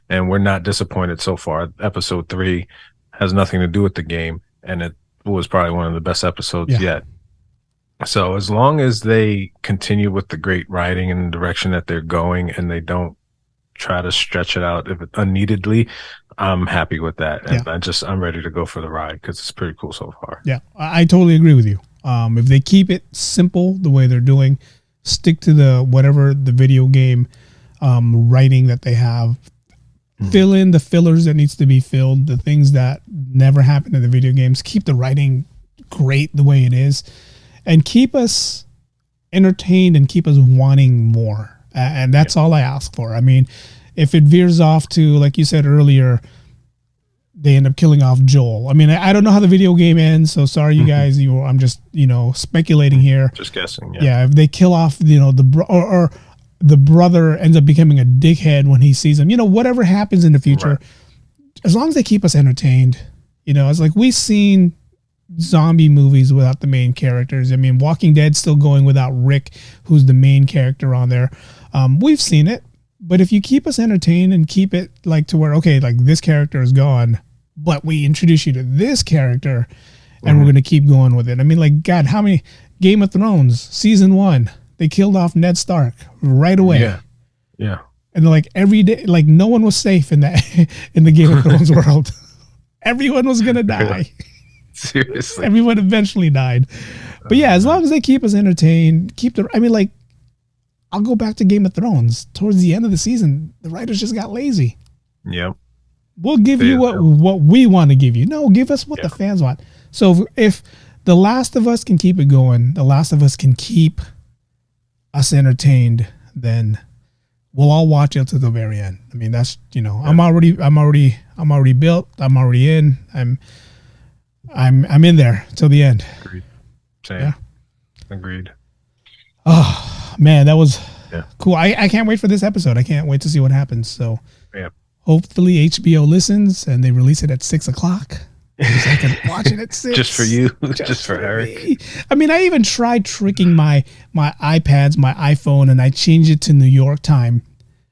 And we're not disappointed so far. Episode 3 has nothing to do with the game, and it was probably one of the best episodes yet. So as long as they continue with the great writing and the direction that they're going, and they don't try to stretch it out unneededly, I'm happy with that. And I'm ready to go for the ride because it's pretty cool so far. Yeah, I totally agree with you. If they keep it simple the way they're doing, stick to the video game writing that they have, fill in the fillers that needs to be filled, the things that never happened in the video games, keep the writing great the way it is, and keep us entertained and keep us wanting more. And that's all I ask for. I mean, if it veers off to, like you said earlier, they end up killing off Joel. I mean, I don't know how the video game ends, so sorry, you guys. I'm just, speculating here. Just guessing. Yeah. If they kill off, or the brother ends up becoming a dickhead when he sees him. Whatever happens in the future, as long as they keep us entertained. It's like we've seen zombie movies without the main characters. I mean, Walking Dead still going without Rick, who's the main character on there. We've seen it, but if you keep us entertained and keep it like to where, okay, like this character is gone, but we introduce you to this character and we're going to keep going with it. I mean, like, God, how many Game of Thrones season 1, they killed off Ned Stark right away. Yeah. And like every day, like no one was safe in that, in the Game of Thrones world. Everyone was going to die. Seriously. Everyone eventually died. But yeah, as long as they keep us entertained, I'll go back to Game of Thrones. Towards the end of the season, the writers just got lazy. Yep. We'll give you what we want to give you. No, give us what the fans want. So if The Last of Us can keep it going, The Last of Us can keep us entertained, then we'll all watch it to the very end. I mean, that's, I'm already built. I'm already in. I'm in there till the end. Agreed. Same. Yeah. Agreed. Oh man, that was cool. I can't wait for this episode. I can't wait to see what happens. So hopefully HBO listens and they release it at 6:00. So I can watch it at 6. Just for you, just for Eric. Me. I mean, I even tried tricking my iPads, my iPhone, and I changed it to New York time.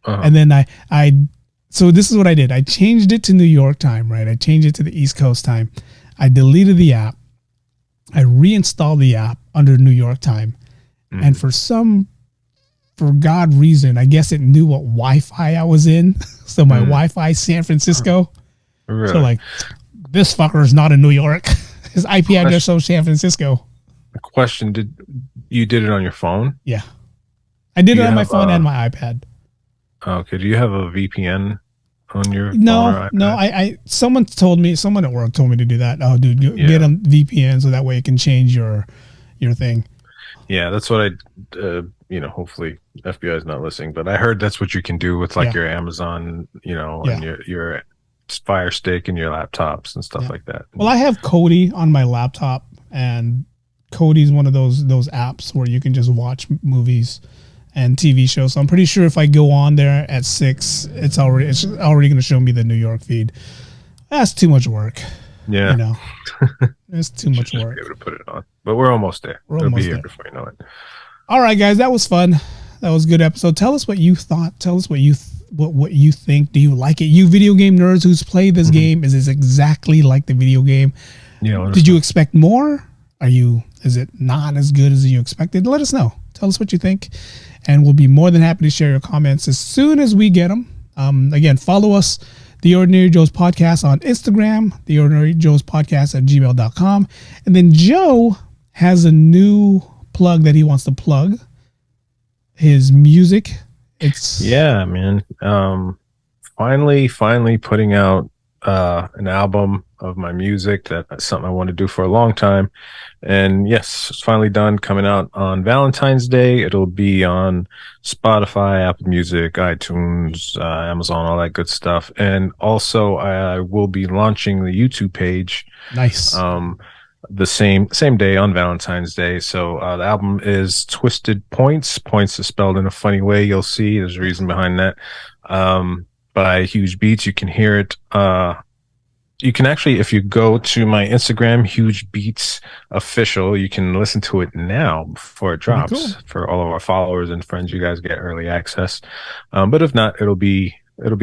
And then so this is what I did. I changed it to New York time, right? I changed it to the East Coast time. I deleted the app. I reinstalled the app under New York time. And for God reason, I guess it knew what Wi-Fi I was in. So my Wi-Fi San Francisco. Really? So like, this fucker is not in New York. His IP address shows San Francisco. The question, did it on your phone? Yeah. I did it on my phone and my iPad. Okay. Do you have a VPN on your phone or iPad? No, someone at work told me to do that. Oh, dude, get a VPN so that way it can change your thing. Yeah, that's what hopefully FBI is not listening, but I heard that's what you can do with like your Amazon, and your Fire Stick and your laptops and stuff like that. Well, I have Kodi on my laptop, and Kodi is one of those apps where you can just watch movies and TV shows. So I'm pretty sure if I go on there at 6, it's already going to show me the New York feed. That's too much work. Yeah, it's too much work. Be able to put it on, but we're almost there. It'll be here before you know it. All right, guys, that was fun. That was a good episode. Tell us what you thought. Tell us what you think. Do you like it? You video game nerds who's played this game, is this exactly like the video game? Yeah. Did you expect more? Is it not as good as you expected? Let us know. Tell us what you think, and we'll be more than happy to share your comments as soon as we get them. Again, follow us, The Ordinary Joe's Podcast on Instagram, The Ordinary Joe's Podcast at gmail.com. And then Joe has a new plug that he wants to plug. His music. Man. Finally putting out an album of my music. That's something I want to do for a long time. And yes, it's finally done, coming out on Valentine's Day. It'll be on Spotify, Apple Music, iTunes, Amazon, all that good stuff. And also I will be launching the YouTube page. Nice. The same day on Valentine's Day. So the album is Twisted Points. Points is spelled in a funny way. You'll see there's a reason behind that. By Huge Beats. You can hear it. You can actually, if you go to my Instagram, Huge Beats Official, you can listen to it now before it drops. Cool. For all of our followers and friends. You guys get early access. But if not, it'll be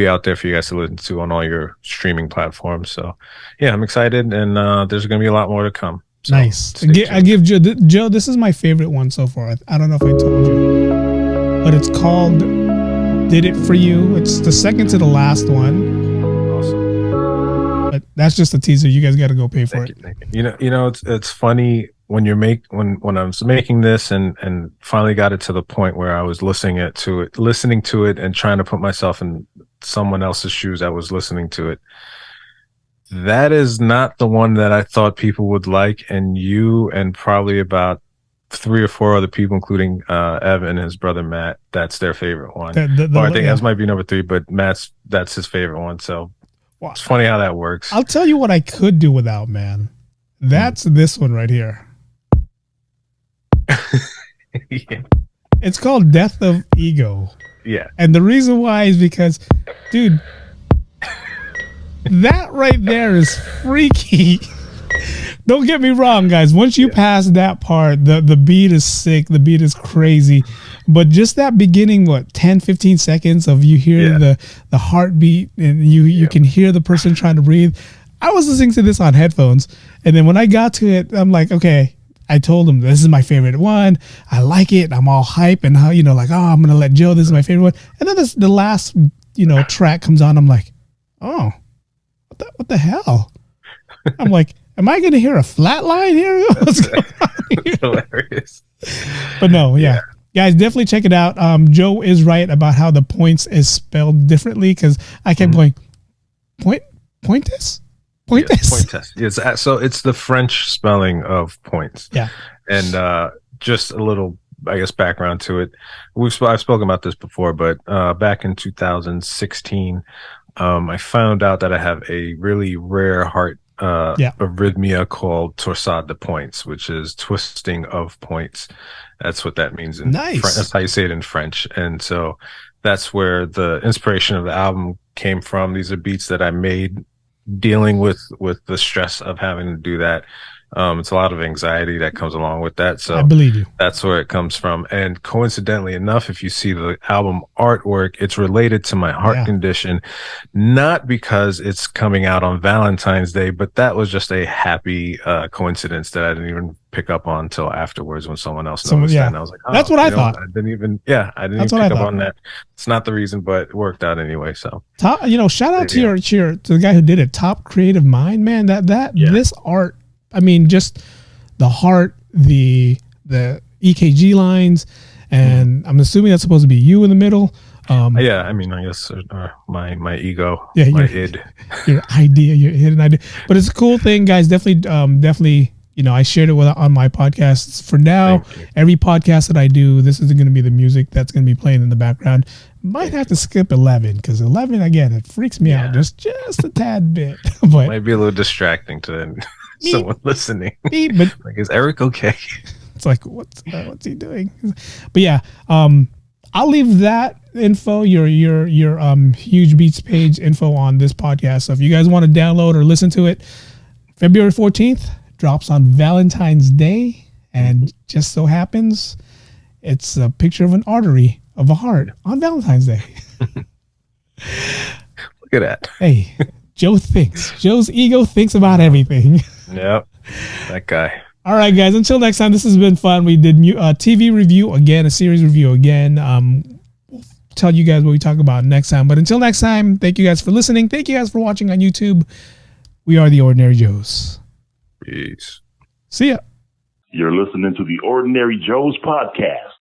out there for you guys to listen to on all your streaming platforms. So yeah, I'm excited, and there's going to be a lot more to come. So nice. I give Joe, this is my favorite one so far. I don't know if I told you, but it's called Did It For You. It's the second to the last one. Awesome. But that's just a teaser. You guys got to go pay for it. It's funny when when I was making this and finally got it to the point where I was listening to it and trying to put myself in someone else's shoes that was listening to it. That is not the one that I thought people would like, and you and probably about 3 or 4 other people, including Evan and his brother Matt, that's their favorite one. I think that might be number 3, but that's his favorite one. So it's funny how that works. I'll tell you what I could do without, man. That's this one right here. Yeah. It's called Death of Ego. Yeah. And the reason why is because, dude, that right there is freaky. Don't get me wrong, guys. Once you pass that part, the beat is sick. The beat is crazy. But just that beginning, 10, 15 seconds of you hear the heartbeat, and you can hear the person trying to breathe. I was listening to this on headphones, and then when I got to it, I'm like, okay, I told him this is my favorite one. I like it. I'm all hype and how, I'm going to let Joe, this is my favorite one. And then the last, track comes on. I'm like, oh, what the hell? I'm like, am I going to hear a flat line here? What's going on here? Hilarious. But no, yeah. Guys, definitely check it out. Joe is right about how the points is spelled differently because I kept going, pointus? Pointus. Yes. So it's the French spelling of points. Yeah. And just a little, I guess, background to it. I've spoken about this before, but back in 2016, I found out that I have a really rare heart arrhythmia called torsade de points, which is twisting of points. That's what that means in French. That's how you say it in French. And so that's where the inspiration of the album came from. These are beats that I made dealing with the stress of having to do that. It's a lot of anxiety that comes along with that. So I believe you. That's where it comes from. And coincidentally enough, if you see the album artwork, it's related to my heart condition, not because it's coming out on Valentine's Day, but that was just a happy coincidence that I didn't even pick up on until afterwards when someone else noticed that. And I was like, oh, that's what I thought. I didn't even pick up on that. It's not the reason, but it worked out anyway. So, shout out to the guy who did it. Top creative mind, man. This art. I mean, just the heart, the EKG lines, and I'm assuming that's supposed to be you in the middle. I mean, I guess my ego, my id, your idea, your hidden idea. But it's a cool thing, guys. Definitely. I shared it on my podcasts. For now, every podcast that I do, this is going to be the music that's going to be playing in the background. Might have to skip 11 because 11 again, it freaks me out just a tad bit. But might be a little distracting to someone listening. But like, is Eric okay? It's like, what's he doing? But yeah, I'll leave that info, your Huge Beats page info on this podcast. So if you guys want to download or listen to it, February 14th drops on Valentine's Day, and just so happens it's a picture of an artery of a heart on Valentine's Day. Look at that. Hey, Joe's ego thinks about everything. Yep, that guy. All right, guys, until next time, this has been fun. We did a TV review again, a series review again. We'll tell you guys what we talk about next time. But until next time, thank you guys for listening. Thank you guys for watching on YouTube. We are the Ordinary Joes. Peace. See ya. You're listening to the Ordinary Joes podcast